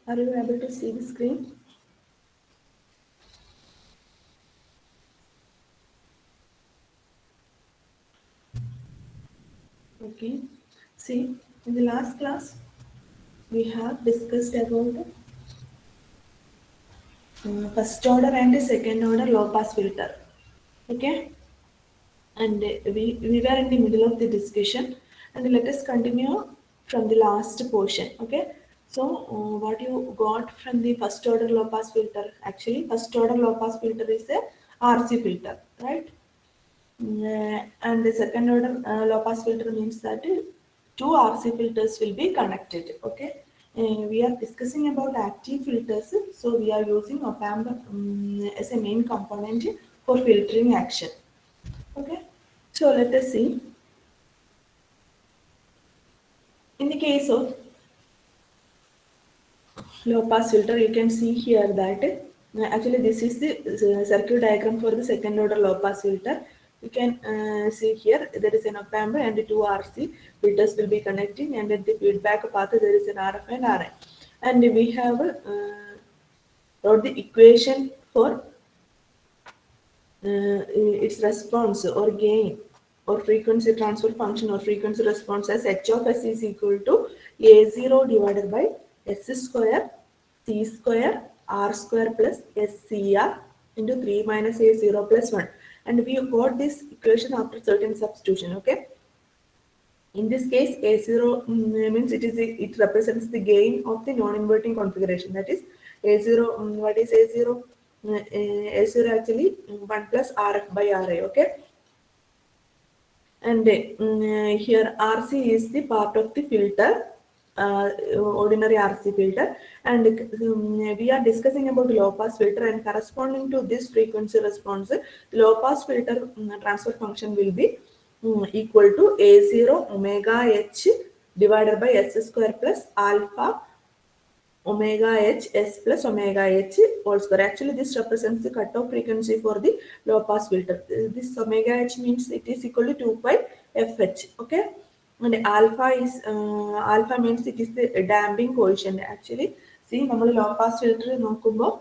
Are you able to see the screen? Okay. See, in the last class, we have discussed about first order and second order low pass filter. Okay. And we were in the middle of the discussion, and let us continue from the last portion. Okay. So what you got from the first order low pass filter? Actually, first order low pass filter is a RC filter, right? And the second order low pass filter means that two RC filters will be connected. Okay. We are discussing about active filters, so we are using op amp as a main component for filtering action. Okay. So let us see. In the case of low pass filter, you can see here that actually this is the circuit diagram for the second order low pass filter. You can see here there is an op amp and two RC filters will be connecting, and at the feedback path there is an RF and RI. And we have wrote the equation for its response or gain or frequency transfer function or frequency response as h of s is equal to a0 divided by s square c square r square plus scr into 3 minus a0 plus 1. And we got this equation after certain substitution. Okay. In this case, a0 means it represents the gain of the non-inverting configuration. That is a0. What is a0? A0 actually 1 plus RF by RA. Okay. And here RC is the part of the filter, ordinary RC filter, and we are discussing about low pass filter, and corresponding to this frequency response, low pass filter transfer function will be equal to A0 omega h divided by s square plus alpha omega h s plus omega h whole square. Actually, this represents the cutoff frequency for the low pass filter. This omega h means it is equal to 2 pi fh. Okay. And alpha means it is the damping coefficient. Actually, see, നമ്മൾ low pass filter നോക്കുമ്പോൾ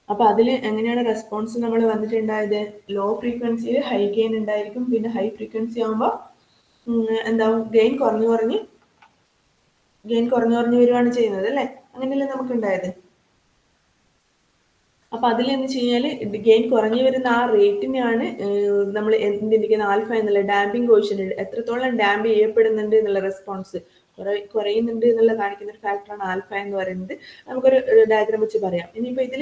അപ്പോൾ അതിൽ എങ്ങനെയാണ് response നമ്മൾ വന്നിട്ടുണ്ടായത്? Law ഫ്രീക്വൻസിയിൽ high gain ഉണ്ടായിരിക്കും, പിന്നെ high frequency ആകുമ്പോൾ എന്താവും, ഗെയിൻ കുറഞ്ഞു കുറഞ്ഞു വരികയാണ് ചെയ്യുന്നത്, അല്ലേ? അങ്ങനെയല്ലേ നമുക്ക് ഉണ്ടായത്. അപ്പൊ അതിൽ എന്ന് വെച്ച് കഴിഞ്ഞാൽ ഗെയിൻ കുറഞ്ഞു വരുന്ന ആ റേറ്റിനെയാണ് നമ്മൾ എന്തിരിക്കുന്ന ആൽഫ എന്നുള്ള ഡാമ്പിംഗ് കോഷ്യന്റ്, എത്രത്തോളം ഡാമ്പ് ചെയ്യപ്പെടുന്നുണ്ട് എന്നുള്ള റെസ്പോൺസ് കുറയുന്നുണ്ട് എന്നുള്ള കാണിക്കുന്ന ഒരു ഫാക്ടറാണ് ആൽഫ എന്ന് പറയുന്നത്. നമുക്കൊരു ഡയഗ്രാം വെച്ച് പറയാം. ഇനിയിപ്പോ ഇതിൽ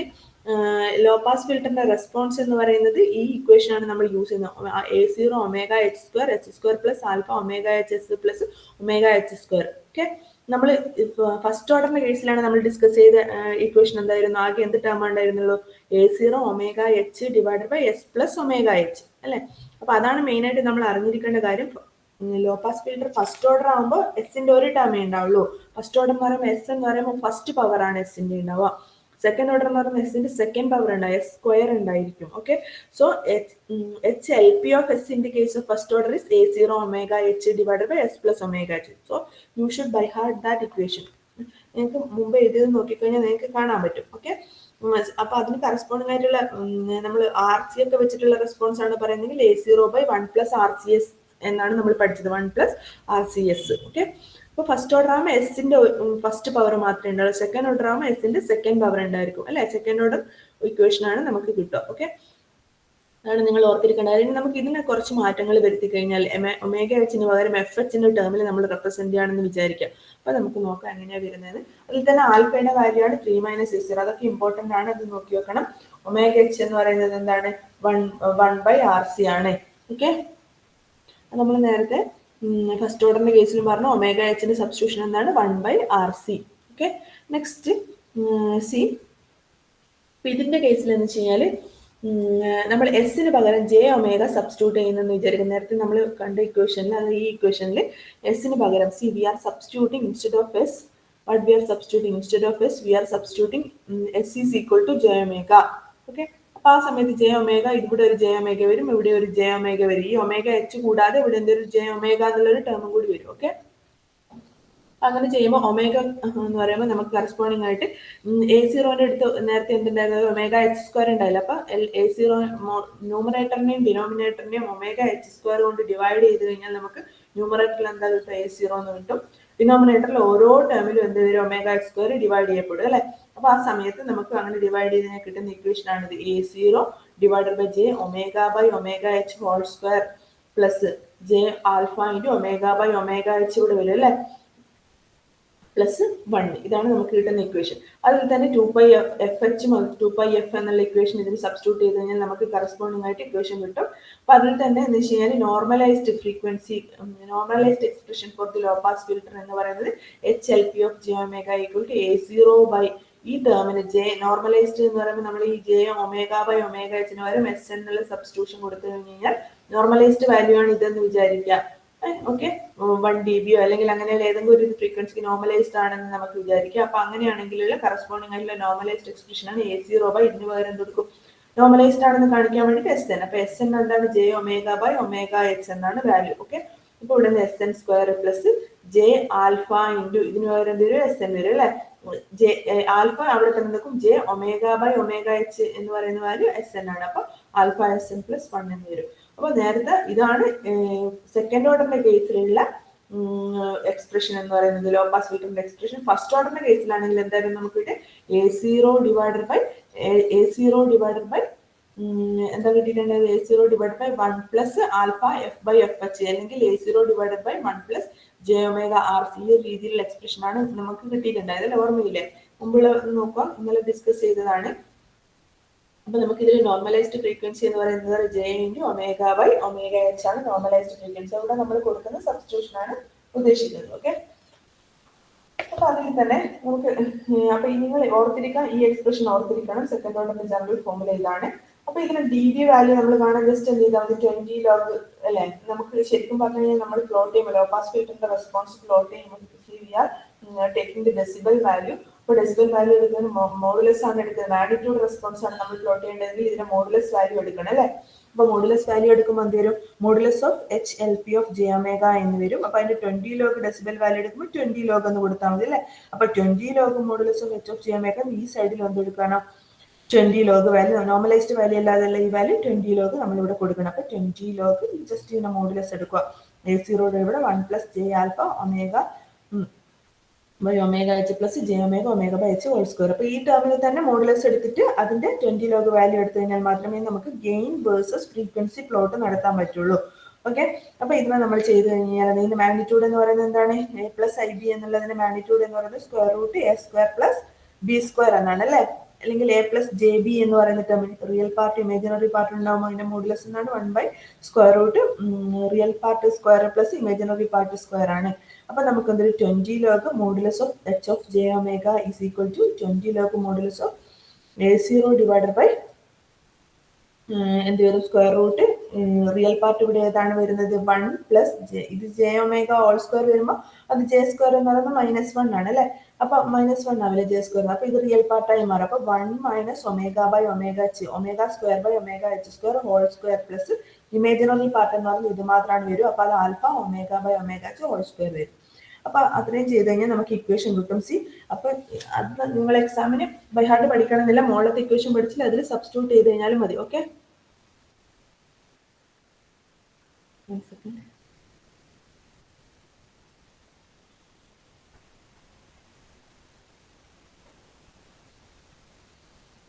ലോ പാസ് ഫിൽറ്ററിന്റെ റെസ്പോൺസ് എന്ന് പറയുന്നത് ഈ ഇക്വേഷൻ ആണ് നമ്മൾ യൂസ് ചെയ്യുന്നത്. A0 omega H square H square plus alpha omega H S plus omega H square. Okay. നമ്മൾ ഫസ്റ്റ് ഓർഡറിന്റെ കേസിലാണ് നമ്മൾ ഡിസ്കസ് ചെയ്ത ഇക്വേഷൻ എന്തായിരുന്നു? ആകെ എന്ത് ടേം ഉണ്ടായിരുന്നുള്ളൂ? A0 omega H divided by S plus omega H, അല്ലെ? അപ്പൊ അതാണ് മെയിൻ ആയിട്ട് നമ്മൾ അറിഞ്ഞിരിക്കേണ്ട കാര്യം. Low pass filter first order ആകുമ്പോൾ എസിന്റെ ഒരു ടേമേ ഉണ്ടാവുള്ളൂ. ഫസ്റ്റ് ഓർഡർ എന്ന് പറയുമ്പോൾ എസ് എന്ന് പറയുമ്പോൾ ഫസ്റ്റ് പവർ ആണ് എസിന്റെ ഉണ്ടാവുക. സെക്കൻഡ് ഓർഡർ എന്ന് പറയുമ്പോൾ എസിന്റെ സെക്കൻഡ് പവർ ഉണ്ടാവും, എസ് സ്ക്വയർ ഉണ്ടായിരിക്കും. Okay. So H L P of S in the case of first order is A0 omega H divided by S plus omega H. So you should by heart that equation. നിങ്ങൾക്ക് മുമ്പ് എഴുതിയത് നോക്കിക്കഴിഞ്ഞാൽ നിങ്ങൾക്ക് കാണാൻ പറ്റും. Okay. അപ്പൊ അതിന് corresponding ആയിട്ടുള്ള നമ്മൾ ആർ സി ഒക്കെ വെച്ചിട്ടുള്ള റെസ്പോൺസ് ആണ് പറയുന്നെങ്കിൽ A0 by 1 plus R C S എന്നാണ് നമ്മൾ പഠിച്ചത്. 1 plus R C S. Okay. അപ്പോൾ ഫസ്റ്റ് ഓർഡർ ആകുമ്പോൾ എസിന്റെ ഫസ്റ്റ് പവർ മാത്രമേ ഉണ്ടാവുള്ളൂ. സെക്കൻഡ് ഓർഡർ ആകുമ്പോൾ എസിന്റെ സെക്കൻഡ് പവർ ഉണ്ടായിരിക്കും, അല്ലെ? സെക്കൻഡ് ഓർഡർ ഇക്വേഷൻ ആണ് നമുക്ക് കിട്ടുക. ഓക്കെ. അതാണ് നിങ്ങൾ ഓർത്തിരിക്കേണ്ടത്. അതിന് നമുക്ക് ഇതിനെ കുറച്ച് മാറ്റങ്ങൾ വരുത്തി കഴിഞ്ഞാൽ ഒമേഗ എച്ചിന് പകരം എഫ് എച്ചിന്റെ ടേമിൽ നമ്മൾ റെപ്രസെന്റ് ചെയ്യുകയാണെന്ന് വിചാരിക്കാം. അപ്പൊ നമുക്ക് നോക്കാം എങ്ങനെയാണ് വരുന്നത്. അതിൽ തന്നെ ആൽഫയുടെ കാര്യമാണ് 3 മൈനസ് S0. അതൊക്കെ ഇമ്പോർട്ടന്റ് ആണ്, അത് നോക്കി വെക്കണം. ഒമേഗ എച്ച് എന്ന് പറയുന്നത് എന്താണ്? 1 ബൈ ആർ സി ആണ്. ഓക്കെ. നമ്മൾ നേരത്തെ ഫസ്റ്റ് ഓർഡറിന്റെ കേസിൽ പറഞ്ഞു ഒമേഗ എച്ചിന്റെ സബ്സ്റ്റിറ്റ്യൂഷൻ എന്താണ്? 1 by R C. Okay. Next see. ഇതിന്റെ കേസിൽ എന്ന് വെച്ച് കഴിഞ്ഞാൽ നമ്മൾ എസിന് പകരം ജെ ഒമേഗ സബ്സ്റ്റിറ്റ്യൂട്ട് ചെയ്യുന്നെന്ന് വിചാരിക്കും. നേരത്തെ നമ്മൾ കണ്ട ഇക്വേഷനിൽ, അത് ഈ ഇക്വേഷനിൽ എസിന് പകരം see we are substituting instead of S. What we are substituting? Instead of S we are substituting S is equal to J omega. Okay. അപ്പൊ ആ സമയത്ത് ജെ ഒമേഗ, ഇവിടെ ഒരു ജെ ഒമേഗ വരും, ഇവിടെ ഒരു ജെ ഒമേഗ വരും. ഈ ഒമേഗ എച്ച് കൂടാതെ ഇവിടെ എന്തൊരു ജെ ഒമേഗ എന്നുള്ളൊരു ടേമും കൂടി വരും. ഓക്കെ. അങ്ങനെ ചെയ്യുമ്പോൾ ഒമേഗ എന്ന് പറയുമ്പോൾ നമുക്ക് കറസ്പോണ്ടിങ് ആയിട്ട് A0ന്റെ അടുത്ത് നേരത്തെ എന്തുണ്ടായിരുന്നത് ഒമേഗ എച്ച് സ്ക്വയർ ഉണ്ടായില്ല. അപ്പൊ A0 ന്യൂമറേറ്ററിനെയും ഡിനോമിനേറ്ററിനെയും ഒമേഗ എച്ച് സ്ക്വയർ കൊണ്ട് ഡിവൈഡ് ചെയ്ത് കഴിഞ്ഞാൽ നമുക്ക് ന്യൂമറേറ്ററിൽ എന്താ കിട്ടും A0 എന്ന് കിട്ടും. ഡിനോമിനേറ്ററിൽ ഓരോ ടേമിലും എന്ത് വരും ഒമേഗ എച്ച് സ്ക്വയർ ഡിവൈഡ് ചെയ്യപ്പെടും അല്ലെ. അപ്പൊ ആ സമയത്ത് നമുക്ക് അങ്ങനെ ഡിവൈഡ് ചെയ്ത് കിട്ടുന്ന ഇക്വേഷൻ ആണ് ഇത് A0 divided by J omega by omega H whole square plus J alpha into omega by omega H ഇവിടെ വരും അല്ലെ, പ്ലസ് 1. ഇതാണ് നമുക്ക് കിട്ടുന്ന ഇക്വേഷൻ. അതിൽ തന്നെ 2π(f(h) - 2πf എന്നുള്ള ഇക്വേഷൻ ഇതിന് സബ്സ്റ്റിറ്റ്യൂട്ട് ചെയ്ത് കഴിഞ്ഞാൽ നമുക്ക് കറസ്പോണ്ടിങ് ആയിട്ട് ഇക്വേഷൻ കിട്ടും. അപ്പൊ അതിൽ തന്നെ എന്ന് വെച്ച് കഴിഞ്ഞാൽ normalised frequency, normalised expression for the low pass filter എന്ന് പറയുന്നത് HLP of J omega equal to A0 by ഈ ടേമിന് ജെ നോർമലൈസ്ഡ് എന്ന് പറയുമ്പോൾ നമ്മൾ ഈ ജെ ഒമേഗ ബൈ ഒമേഗ എച്ചിന് പകരം എസ് എന്നുള്ള സബ്സ്റ്റിറ്റ്യൂഷൻ കൊടുത്തു കഴിഞ്ഞാൽ നോർമലൈസ്ഡ് വാല്യൂ ആണ് ഇതെന്ന് വിചാരിക്കുക. ഓക്കെ, 1 dB അല്ലെങ്കിൽ അങ്ങനെയുള്ള ഏതെങ്കിലും ഒരു ഫ്രീക്വൻസിക്ക് നോർമലൈസ്ഡ് ആണെന്ന് നമുക്ക് വിചാരിക്കാം. അപ്പൊ അങ്ങനെയാണെങ്കിലുള്ള കറസ്പോണ്ടിങ് ആയിട്ടുള്ള നോർമലൈസ്ഡ് എക്സ്പ്രഷൻ ആണ് A0 ബൈ ഇതിന് പകരം എന്തെടുക്കും നോർമലൈസ്ഡ് ആണെന്ന് കാണിക്കാൻ വേണ്ടിയിട്ട് എസ് എൻ. അപ്പൊ എസ് എൻ എന്താണ് J omega by omega H എന്നാണ് വാല്യൂ. ഓക്കെ, ഇപ്പൊ ഇവിടെ നിന്ന് S N square plus J alpha into ഇതിന് പകരം എന്ത് വരും എസ് എൻ വരും അല്ലെ. ജെ ആൽഫ അവിടെ തന്നെ നിൽക്കും, J omega by omega H എന്ന് പറയുന്ന വാല്യൂ എസ് എൻ ആണ്. അപ്പൊ ആൽഫ എസ് എൻ പ്ലസ് 1 എന്ന് വരും. അപ്പൊ നേരത്തെ ഇതാണ് സെക്കൻഡ് ഓർഡറിന്റെ കേസിലുള്ള എക്സ്പ്രഷൻ എന്ന് പറയുന്നത്, ലോ പാസ് ഫിൽറ്ററിന്റെ എക്സ്പ്രഷൻ. ഫസ്റ്റ് ഓർഡറിന്റെ കേസിലാണെങ്കിൽ എന്തായാലും നമുക്ക് ഇവിടെ A0 ഡിവൈഡഡ് ബൈ എന്താ കിട്ടിയിട്ടുള്ളത് A0 divide by 1 plus alpha F by F H അല്ലെങ്കിൽ A0 divided by 1 plus J omega R C ഈ രീതിയിലുള്ള എക്സ്പ്രഷൻ ആണ് നമുക്ക് കിട്ടിയിട്ടുണ്ടായത്. ഓർമ്മയില്ലേ, മുമ്പുള്ള നോക്കാം, ഇന്നലെ ഡിസ്കസ് ചെയ്തതാണ്. അപ്പൊ നമുക്ക് ഇതിൽ നോർമലൈസ്ഡ് ഫ്രീക്വൻസി എന്ന് പറയുന്നത് J into omega by omega H ആണ് നോർമലൈസ്ഡ് ഫ്രീക്വൻസി. അവിടെ നമ്മൾ കൊടുക്കുന്ന സബ്സ്റ്റിറ്റ്യൂഷൻ ആണ് ഉദ്ദേശിക്കുന്നത്. ഓക്കെ, അപ്പൊ അതിൽ തന്നെ നമുക്ക് അപ്പൊ നിങ്ങൾ ഓർത്തിരിക്കാം, ഈ എക്സ്പ്രഷൻ ഓർത്തിരിക്കണം. സെക്കൻഡ് ഓർഡറിന്റെ ജനറൽ ഫോർമുല ഇതാണ്. അപ്പൊ ഇതിന് ഡി ബി വാല്യൂ നമ്മൾ കാണാൻ ജസ്റ്റ് എന്ത് ചെയ്താൽ മതി 20 ലോഗ് അല്ലെ. നമുക്ക് ശരിക്കും പറഞ്ഞു കഴിഞ്ഞാൽ നമ്മൾ പ്ലോട്ട് ചെയ്യുമ്പോൾ ലോ പാസ് ഫിൽറ്ററിന്റെ റെസ്പോൺസ് പ്ലോട്ട് ചെയ്യുമ്പോൾ ടേക്കിംഗ് ദി ഡെസിബൽ വാല്യൂ. അപ്പോൾ ഡെസിബൽ വാല്യൂ എടുക്കുന്നത് മോഡുലസ് ആണ് എടുക്കുന്നത്, മാഗ്നിറ്റ്യൂഡ് റെസ്പോൺസ് ആണ് നമ്മൾ പ്ലോട്ട് ചെയ്യേണ്ടതെങ്കിൽ ഇതിന്റെ മോഡുലസ് വാല്യൂ എടുക്കണം അല്ലെ. അപ്പൊ മോഡുലസ് വാല്യൂ എടുക്കുമ്പോൾ എന്ത് വരും modulus of HLP of J omega എന്ന് വരും. അപ്പൊ അതിന്റെ 20 ലോഗ് ഡെസിബൽ വാല്യൂ എടുക്കുമ്പോൾ 20 ലോഗ് എന്ന് കൊടുത്താൽ മതി അല്ലെ. അപ്പൊ 20 log modulus of H of J omega ഈ സൈഡിൽ എന്തെടുക്കണം 20 ലോഗ് വാല്യൂ, നോർമലൈസ്ഡ് വാല്യൂ അല്ലാതെയുള്ള ഈ വാല്യൂ 20 ലോഗ് നമ്മളിവിടെ കൊടുക്കണം. അപ്പൊ 20 ലോഗ് ജസ്റ്റ് ഇതിന്റെ മോഡുലസ് എടുക്കുക. A0 ഇവിടെ 1 plus J alpha omega by omega H plus J omega omega by H whole square. അപ്പൊ ഈ ടേമിൽ തന്നെ മോഡുലസ് എടുത്തിട്ട് അതിന്റെ 20 ലോഗ് വാല്യൂ എടുത്തു കഴിഞ്ഞാൽ മാത്രമേ നമുക്ക് ഗെയിൻ വേഴ്സസ് ഫ്രീക്വൻസി പ്ലോട്ട് നടത്താൻ പറ്റുള്ളൂ. ഓക്കെ, അപ്പൊ ഇതിനെ നമ്മൾ ചെയ്ത് കഴിഞ്ഞാൽ അതിന്റെ മാഗ്നിറ്റ്യൂഡ് എന്ന് പറയുന്നത് എന്താണ് A പ്ലസ് ഐ ബി എന്നുള്ളതിന്റെ മാഗ്നിറ്റ്യൂഡ് എന്ന് പറയുന്നത് square root A square plus B square എന്നാണ് അല്ലെ. അല്ലെങ്കിൽ A പ്ലസ് ജെ ബി എന്ന് പറയുന്ന term real part imaginary part ഉണ്ടാകുമ്പോൾ അതിന്റെ മോഡുലസ് എന്നാണ് 1 by square root real part square plus imaginary part square ആണ്. അപ്പൊ നമുക്ക് എന്തൊരു 20 log modulus of H of J omega is equal to 20 log modulus of A0 divided by എന്ത് വരും square root real part ഇവിടെ ഏതാണ് വരുന്നത് 1 പ്ലസ് ജെ, ഇത് ജെ ഒമേഗ ഹോൾ സ്ക്വയർ വരുമ്പോൾ അത് ജെ സ്ക്വയർ എന്ന് പറയുന്നത് -1 ആണ് അല്ലെ. അപ്പൊ -1 ആവില്ല ജെ സ്ക്വയർ. അപ്പൊ ഇത് റിയൽ പാർട്ടായി മാറും. അപ്പൊ 1 minus omega by omega H omega square by omega H square whole square plus imaginary part എന്ന് പറയുന്നത് ഇത് മാത്രമാണ് വരും. അപ്പൊ അത് alpha omega by omega H whole square വരും. അപ്പൊ അത്രയും ചെയ്ത് കഴിഞ്ഞാൽ നമുക്ക് ഇക്വേഷൻ കിട്ടും. സി അപ്പൊ അത് നിങ്ങൾ എക്സാമിന് ബൈ ഹാർട്ട് പഠിക്കണമെന്നില്ല, മോളത്തെ ഇക്വേഷൻ പഠിച്ചില്ല അതിൽ സബ്സ്റ്റിറ്റ്യൂട്ട് ചെയ്ത് കഴിഞ്ഞാലും മതി. ഓക്കെ,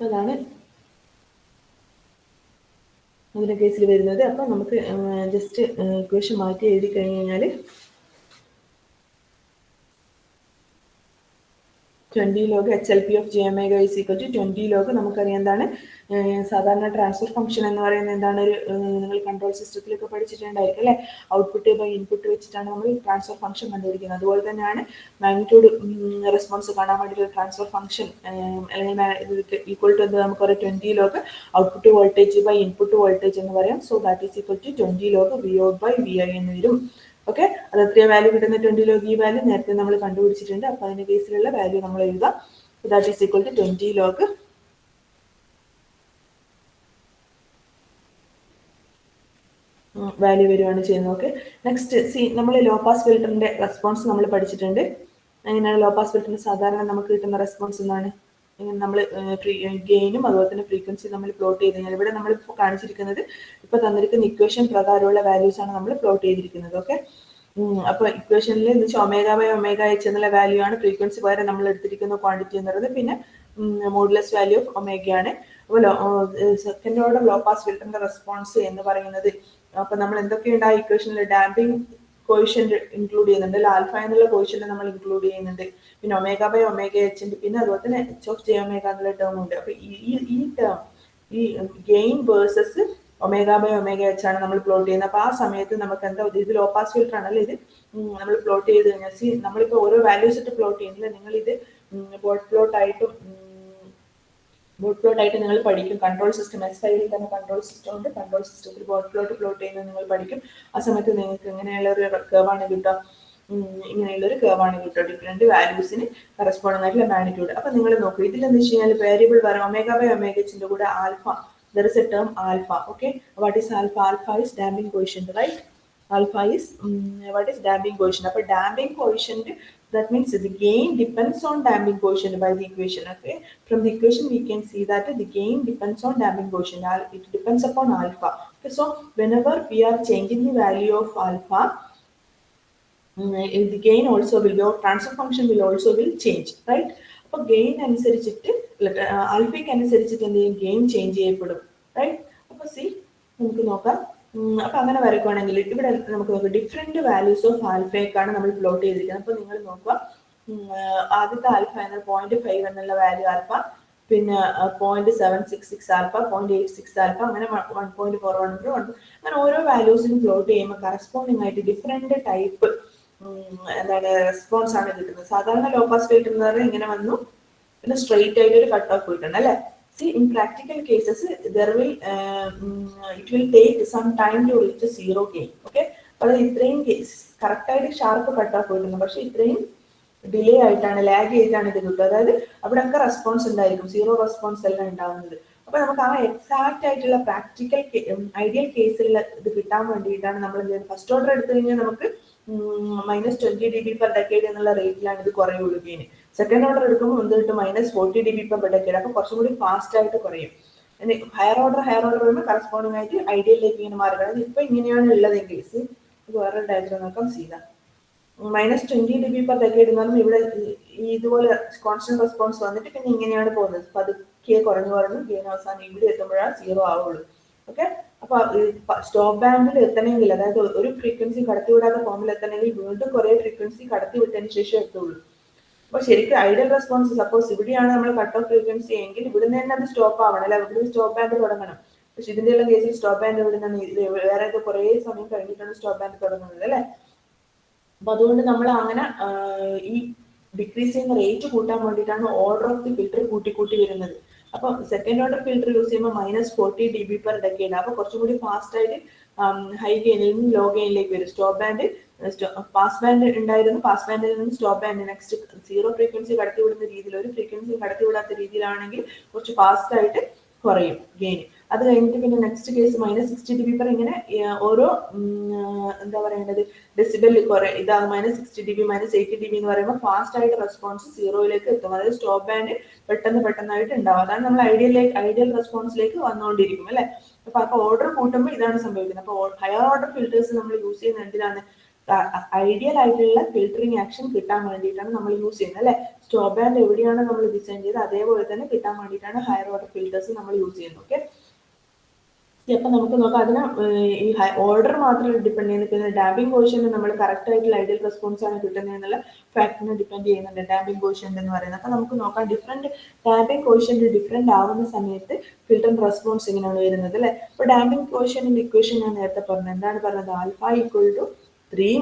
അതാണ് അതിന്റെ കേസിൽ വരുന്നത്. അപ്പൊ നമുക്ക് ജസ്റ്റ് ഇക്വേഷൻ മാറ്റി എഴുതി കഴിഞ്ഞ് കഴിഞ്ഞാൽ 20 log HLP of J omega is equal to 20 log നമുക്കറിയാം എന്താണ് സാധാരണ ട്രാൻസ്ഫർ ഫംഗ്ഷൻ എന്ന് പറയുന്നത് എന്താണ് ഒരു നിങ്ങൾ കൺട്രോൾ സിസ്റ്റത്തിലൊക്കെ പഠിച്ചിട്ടുണ്ടായിരിക്കും അല്ലെ. ഔട്ട്പുട്ട് ബൈ ഇൻപുട്ട് വെച്ചിട്ടാണ് നമ്മൾ ട്രാൻസ്ഫർ ഫംഗ്ഷൻ കണ്ടുപിടിക്കുന്നത്. അതുപോലെ തന്നെയാണ് മാഗ്നിറ്റ്യൂഡ് റെസ്പോൺസ് കാണാൻ വേണ്ടിയിട്ട് ട്രാൻസ്ഫർ ഫംഗ്ഷൻ അല്ലെങ്കിൽ ഈക്വൽ ടു നമുക്ക് പറയാം 20 log output voltage by input voltage എന്ന് പറയാം. So that is equal to 20 log V out by V I എന്ന് വരും. ഓക്കെ, അത് എത്ര വാല്യൂ കിട്ടുന്ന 20 log ഈ വാല്യൂ നേരത്തെ നമ്മൾ കണ്ടുപിടിച്ചിട്ടുണ്ട്. അപ്പൊ അതിന്റെ കേസിലുള്ള വാല്യൂ നമ്മൾ എഴുതാം. That is equal to 20 log value വരുവാണ് ചെയ്യുന്നത്. ഓക്കെ, നെക്സ്റ്റ് സി നമ്മൾ ലോ പാസ് ഫിൽറ്ററിന്റെ റെസ്പോൺസ് നമ്മൾ പഠിച്ചിട്ടുണ്ട്. അങ്ങനെയാണ് ലോ പാസ് ഫിൽറ്ററിന് സാധാരണ നമുക്ക് കിട്ടുന്ന റെസ്പോൺസ് എന്നാണ് നമ്മൾ ഗെയിനും അതുപോലെ തന്നെ ഫ്രീക്വൻസി നമ്മൾ പ്ലോട്ട് ചെയ്ത് കഴിഞ്ഞാൽ ഇവിടെ നമ്മൾ ഇപ്പോൾ കാണിച്ചിരിക്കുന്നത് ഇപ്പോൾ തന്നിരിക്കുന്ന ഇക്വേഷൻ പ്രകാരമുള്ള വാല്യൂസ് ആണ് നമ്മൾ പ്ലോട്ട് ചെയ്തിരിക്കുന്നത്. ഓക്കെ, അപ്പോൾ ഇക്വേഷനിൽ എന്ന് വെച്ചാൽ ω/ωh എന്നുള്ള വാല്യൂ ആണ് ഫ്രീക്വൻസി പകരം നമ്മൾ എടുത്തിരിക്കുന്ന ക്വാണ്ടിറ്റി എന്ന് പറയുന്നത്. പിന്നെ മോഡുലസ് വാല്യൂ ഓഫ് ഒമേഗയാണ്. അപ്പോൾ സെക്കൻഡ് ഓർഡർ ലോ പാസ് ഫിൽറ്ററിന്റെ റെസ്പോൺസ് എന്ന് പറയുന്നത്, അപ്പോൾ നമ്മൾ എന്തൊക്കെയുണ്ട് ആ ഇക്വേഷനിൽ ഡാമ്പിംഗ് കോയിഷ്യന്റ് ഇൻക്ലൂഡ് ചെയ്യുന്നുണ്ട്, ആൽഫ എന്നുള്ള കോയിഷ്യന്റ് നമ്മൾ ഇൻക്ലൂഡ് ചെയ്യുന്നുണ്ട്, പിന്നെ ω/ωh ഉണ്ട്, പിന്നെ അതുപോലെ തന്നെ h(j⍵) എന്നുള്ള ടേം ഉണ്ട്. അപ്പൊ ഈ ടേം ഈ ഗെയിൻ വേഴ്സസ് ω/ωh ആണ് നമ്മൾ പ്ലോട്ട് ചെയ്യുന്നത്. അപ്പൊ ആ സമയത്ത് നമുക്ക് എന്താ, ഇത് ലോ പാസ് ഫിൽറ്റർ ആണല്ലോ, ഇത് നമ്മൾ പ്ലോട്ട് ചെയ്ത് കഴിഞ്ഞാൽ നമ്മളിപ്പോ ഓരോ വാല്യൂസ് ഇട്ട് പ്ലോട്ട് ചെയ്യുന്നില്ല, നിങ്ങൾ ഇത് ബോട്ട് പ്ലോട്ട് ആയിട്ട് നിങ്ങൾ പഠിക്കും. കൺട്രോൾ സിസ്റ്റം S5 തന്നെ കൺട്രോൾ സിസ്റ്റം ഉണ്ട്. കൺട്രോൾ സിസ്റ്റത്തിൽ ബോട്ട് പ്ലോട്ട് ചെയ്യുന്നത് നിങ്ങൾ പഠിക്കും. ആ സമയത്ത് നിങ്ങൾക്ക് ഇങ്ങനെയുള്ള ഒരു കർവാണ് കിട്ടുക, ഇങ്ങനെയുള്ളൊരു കർവാണ് കിട്ടുക, ഡിഫറെന്റ് വാല്യൂസിന് കറസ്പോണ്ടിങ് ആയിട്ടുള്ള മാഗ്നിറ്റ്യൂഡ്. അപ്പൊ നിങ്ങൾ നോക്കൂ, ഇതിലെന്ന് വെച്ച് കഴിഞ്ഞാൽ വേരിയബിൾ പറയാം ω/ωh കൂടെ alpha, there is a term alpha. Okay, what is alpha? Alpha is damping coefficient, right? Alpha is what is damping coefficient? Appo damping coefficient, that means the gain depends on damping coefficient by the equation. Okay, from the equation we can see that the gain depends on damping coefficient. It depends upon alpha. Okay, so whenever we are changing the value of alpha, the gain also will be, or transfer function will also change, right? അപ്പോൾ gain അനുസരിച്ചിട്ട് ആൽഫയ്ക്ക് അനുസരിച്ചിട്ട് എന്ത് ചെയ്യും, gain change ചെയ്യപ്പെടും, right? അപ്പോൾ നമുക്ക് നോക്കാം. അപ്പൊ അങ്ങനെ വരയ്ക്കുവാണെങ്കിൽ ഇവിടെ നമുക്ക് നോക്കാം, ഡിഫറെന്റ് വാല്യൂസ് ഓഫ് ആൽഫയ്ക്കാണ് നമ്മൾ പ്ലോട്ട് ചെയ്തിരിക്കുന്നത്. അപ്പൊ നിങ്ങൾ നോക്കുക, ആദ്യത്തെ ആൽഫ എന്ന 0.5 എന്നുള്ള വാല്യൂ ആൽഫ, പിന്നെ 0.766 ആൽഫ, 0.86 ആൽഫ, അങ്ങനെ 1.41 അങ്ങനെ ഓരോ വാല്യൂസിനും പ്ലോട്ട് ചെയ്യുമ്പോൾ കറസ്പോണ്ടിങ് ആയിട്ട് ഡിഫറെന്റ് ടൈപ്പ് എന്താണ് റെസ്പോൺസ് ആണ് കിട്ടുന്നത്. സാധാരണ ലോ പാസ് ഫിൽറ്റർ എന്ന് പറഞ്ഞാൽ ഇങ്ങനെ വന്നു, പിന്നെ സ്ട്രെയിറ്റ് ആയിട്ട് ഒരു കട്ട് ഓഫ് കിട്ടണം അല്ലേ. in practical cases there will it will take some time to reach zero gain. Okay, അപ്പോൾ ഇത്രയും കറക്റ്റ് ആയിട്ട് ഷാർപ്പ് കട്ട് ഓഫ് കിട്ടുന്നു, പക്ഷെ ഇത്രയും ഡിലേ ആയിട്ടാണ്, ലാഗ് ചെയ്തിട്ടാണ് ഇത് കിട്ടുക. അതായത് അവിടെയൊക്കെ റെസ്പോൺസ് ഉണ്ടായിരിക്കും, സീറോ റെസ്പോൺസ് എല്ലാം ഉണ്ടാവുന്നത്. അപ്പൊ നമുക്ക് ആ എക്സാക്ട് ആയിട്ടുള്ള പ്രാക്ടിക്കൽ ഐഡിയൽ കേസിൽ ഇത് കിട്ടാൻ വേണ്ടിയിട്ടാണ് നമ്മൾ ഫസ്റ്റ് ഓർഡർ എടുത്തു കഴിഞ്ഞാൽ നമുക്ക് -20 dB/decade എന്നുള്ള റേറ്റിലാണ് ഇത് കുറയുള്ളൂ ഗെയിന്. സെക്കൻഡ് ഓർഡർ എടുക്കുമ്പോൾ എന്ത് കിട്ടും, -40 dB/decade. അപ്പൊ കുറച്ചും കൂടി ഫാസ്റ്റ് ആയിട്ട് കുറയും. ഹയർ ഓർഡർ വരുമ്പോൾ കറസ്പോണ്ടിങ് ആയിട്ട് ഐഡിയലിലേക്ക് ഇങ്ങനെ മാറുകയാണ്. ഇപ്പൊ ഇങ്ങനെയാണ് ഉള്ളതെങ്കിൽ വേറെ ഡയഗ്രാം നോക്കാം. -20 dB/decade എന്ന് പറയുമ്പോൾ ഇവിടെ ഇതുപോലെ കോൺസ്റ്റന്റ് റെസ്പോൺസ് വന്നിട്ട് പിന്നെ ഇങ്ങനെയാണ് പോകുന്നത്, പതുക്കെ കുറഞ്ഞു ഗെയിൻ അവസാനം ഇവിടെ എത്തുമ്പോഴാണ് സീറോ ആവുള്ളൂ. ഓക്കെ, അപ്പൊ സ്റ്റോപ്പ് ബാൻഡിൽ എത്തണമെങ്കിൽ, അതായത് ഒരു ഫ്രീക്വൻസി കടത്തിവിടാത്ത ഫോമിൽ എത്തണമെങ്കിൽ വീണ്ടും കുറെ ഫ്രീക്വൻസി കടത്തിവിട്ടതിന് ശേഷം എത്തുള്ളൂ. അപ്പൊ ശരിക്കും ഐഡിയൽ റെസ്പോൺസ് സപ്പോസ് ഇവിടെയാണ് നമ്മൾ കട്ട് ഓഫ് ഫ്രീക്വൻസി എങ്കിൽ ഇവിടുന്ന് തന്നെ അത് സ്റ്റോപ്പ് ആവണം, അല്ലെ ഇവിടെ സ്റ്റോപ്പ് ബാൻഡ് തുടങ്ങണം. പക്ഷെ ഇതിന്റെ എല്ലാം കേസിൽ സ്റ്റോപ്പ് ബാൻഡ് ഇവിടുന്ന് വേറെ കുറെ സമയം കഴിഞ്ഞിട്ടാണ് സ്റ്റോപ്പ് ബാൻഡ് തുടങ്ങുന്നത്, അല്ലെ. അപ്പൊ അതുകൊണ്ട് നമ്മൾ അങ്ങനെ ഈ ഡിക്രീസ് ചെയ്യുന്ന റേറ്റ് കൂട്ടാൻ വേണ്ടിയിട്ടാണ് ഓർഡർ ഓഫ് ദി ഫിൽറ്റർ കൂട്ടി വരുന്നത്. അപ്പൊ സെക്കൻഡ് ഓർഡർ ഫിൽറ്റർ യൂസ് ചെയ്യുമ്പോൾ -40 dB/decade. അപ്പൊ കുറച്ചും കൂടി ഫാസ്റ്റ് ആയിട്ട് ഹൈ ഗെയിനിൽ നിന്ന് ലോ ഗെയിനിലേക്ക് വരും. സ്റ്റോപ്പ് ബാൻഡ് പാസ് ബാൻഡ് ഉണ്ടായിരുന്നു, പാസ് ബാൻഡിൽ നിന്ന് stop band, next zero frequency കടത്തിവിടുന്ന രീതിയിൽ, ഒരു ഫ്രീക്വൻസി കടത്തിവിടാത്ത രീതിയിലാണെങ്കിൽ കുറച്ച് ഫാസ്റ്റ് ആയിട്ട് കുറയും ഗെയിൻ. അത് കഴിഞ്ഞിട്ട് പിന്നെ നെക്സ്റ്റ് കേസ് -60 dB ഇങ്ങനെ ഓരോ എന്താ പറയേണ്ടത് ഡെസിബൽ ഇതാകും. -60 dB, -80 dB എന്ന് പറയുമ്പോൾ ഫാസ്റ്റ് ആയിട്ട് റെസ്പോൺസ് സീറോയിലേക്ക് എത്തും. അതായത് സ്റ്റോപ്പ് ബാൻഡ് പെട്ടെന്നായിട്ട് ഉണ്ടാവും. അതാണ് നമ്മൾ ഐഡിയൽ റെസ്പോൺസിലേക്ക് വന്നുകൊണ്ടിരിക്കും, അല്ലെ. അപ്പൊ ഓർഡർ കൂട്ടുമ്പോൾ ഇതാണ് സംഭവിക്കുന്നത്. അപ്പൊ ഹയർ ഓർഡർ ഫിൽറ്റേഴ്സ് നമ്മൾ യൂസ് ചെയ്യുന്നത് എന്തിനാണ്, ഐഡിയൽ ആയിട്ടുള്ള ഫിൽറ്ററിംഗ് ആക്ഷൻ കിട്ടാൻ വേണ്ടിയിട്ടാണ് നമ്മൾ യൂസ് ചെയ്യുന്നത്, അല്ലെ. സ്റ്റോപ്പ് ബാൻഡ് എവിടെയാണ് നമ്മൾ ഡിസൈൻ ചെയ്ത് അതേപോലെ തന്നെ കിട്ടാൻ വേണ്ടിയിട്ടാണ് ഹയർ ഓർഡർ ഫിൽറ്റേഴ്സ് നമ്മൾ യൂസ് ചെയ്യുന്നത്. ഓക്കെ, അപ്പൊ നമുക്ക് നോക്കാം, അതിന് ഈ ഓർഡർ മാത്രം ഡിപ്പെൻഡ് ചെയ്യുന്നത്. പിന്നെ ഡാമ്പിംഗ് കോഷ്യന്റ് നമ്മൾ കറക്റ്റ് ആയിട്ടുള്ള ഐഡിയൽ റെസ്പോൺസ് ആണ് കിട്ടുന്നത് എന്നുള്ള ഫാക്ടിനെ ഡിപ്പെൻഡ് ചെയ്യുന്നുണ്ട് ഡാമ്പിംഗ് കോഷ്യന്റ് എന്ന് പറയുന്നത്. അപ്പൊ നമുക്ക് നോക്കാം, ഡിഫറെന്റ് ഡാമ്പിംഗ് കോഷ്യന്റ് ഡിഫറെന്റ് ആവുന്ന സമയത്ത് ഫിൽറ്റർ റെസ്പോൺസ് എങ്ങനെയാണ് വരുന്നത്, അല്ലെ. അപ്പൊ ഡാമ്പിംഗ് കോഷ്യന്റിന്റെ ഇക്വേഷൻ ഞാൻ നേരത്തെ പറഞ്ഞത്, എന്താണ് പറഞ്ഞത്, α = 3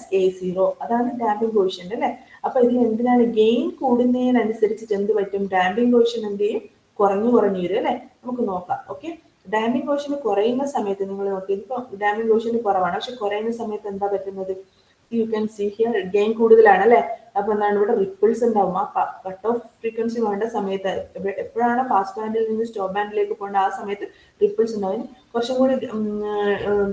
- A0, അതാണ് ഡാമ്പിംഗ് കോഷ്യന്റ്, അല്ലെ. അപ്പൊ ഇതിൽ എന്തിനാണ് ഗെയിൻ കൂടുന്നതിനനുസരിച്ചിട്ട് എന്ത് പറ്റും, ഡാമ്പിംഗ് കോഷ്യന്റ് എന്ത് ചെയ്യും, കുറഞ്ഞു വരും, അല്ലെ. നമുക്ക് നോക്കാം. ഓക്കെ, ഡാമ്പിംഗ് കോഷ്യന്റ് കുറയുന്ന സമയത്ത് നിങ്ങൾ നോക്കി, ഇതിപ്പോ ഡാമ്പിംഗ് കോഷ്യന്റ് കുറവാണ്, പക്ഷെ കുറയുന്ന സമയത്ത് എന്താ പറ്റുന്നത്, you can see here gain കൂടുതലാണ് അല്ലേ. അപ്പൊ എന്താണ് ഇവിടെ റിപ്പിൾസ് ഉണ്ടാവും. ആ കട്ട് ഓഫ് ഫ്രീക്വൻസി വേണ്ട സമയത്ത് എപ്പോഴാണ് പാസ് ബാൻഡിൽ നിന്ന് സ്റ്റോപ്പ് ബാൻഡിലേക്ക് പോകേണ്ട ആ സമയത്ത് റിപ്പിൾസ് ഉണ്ടാവും. കുറച്ചും കൂടി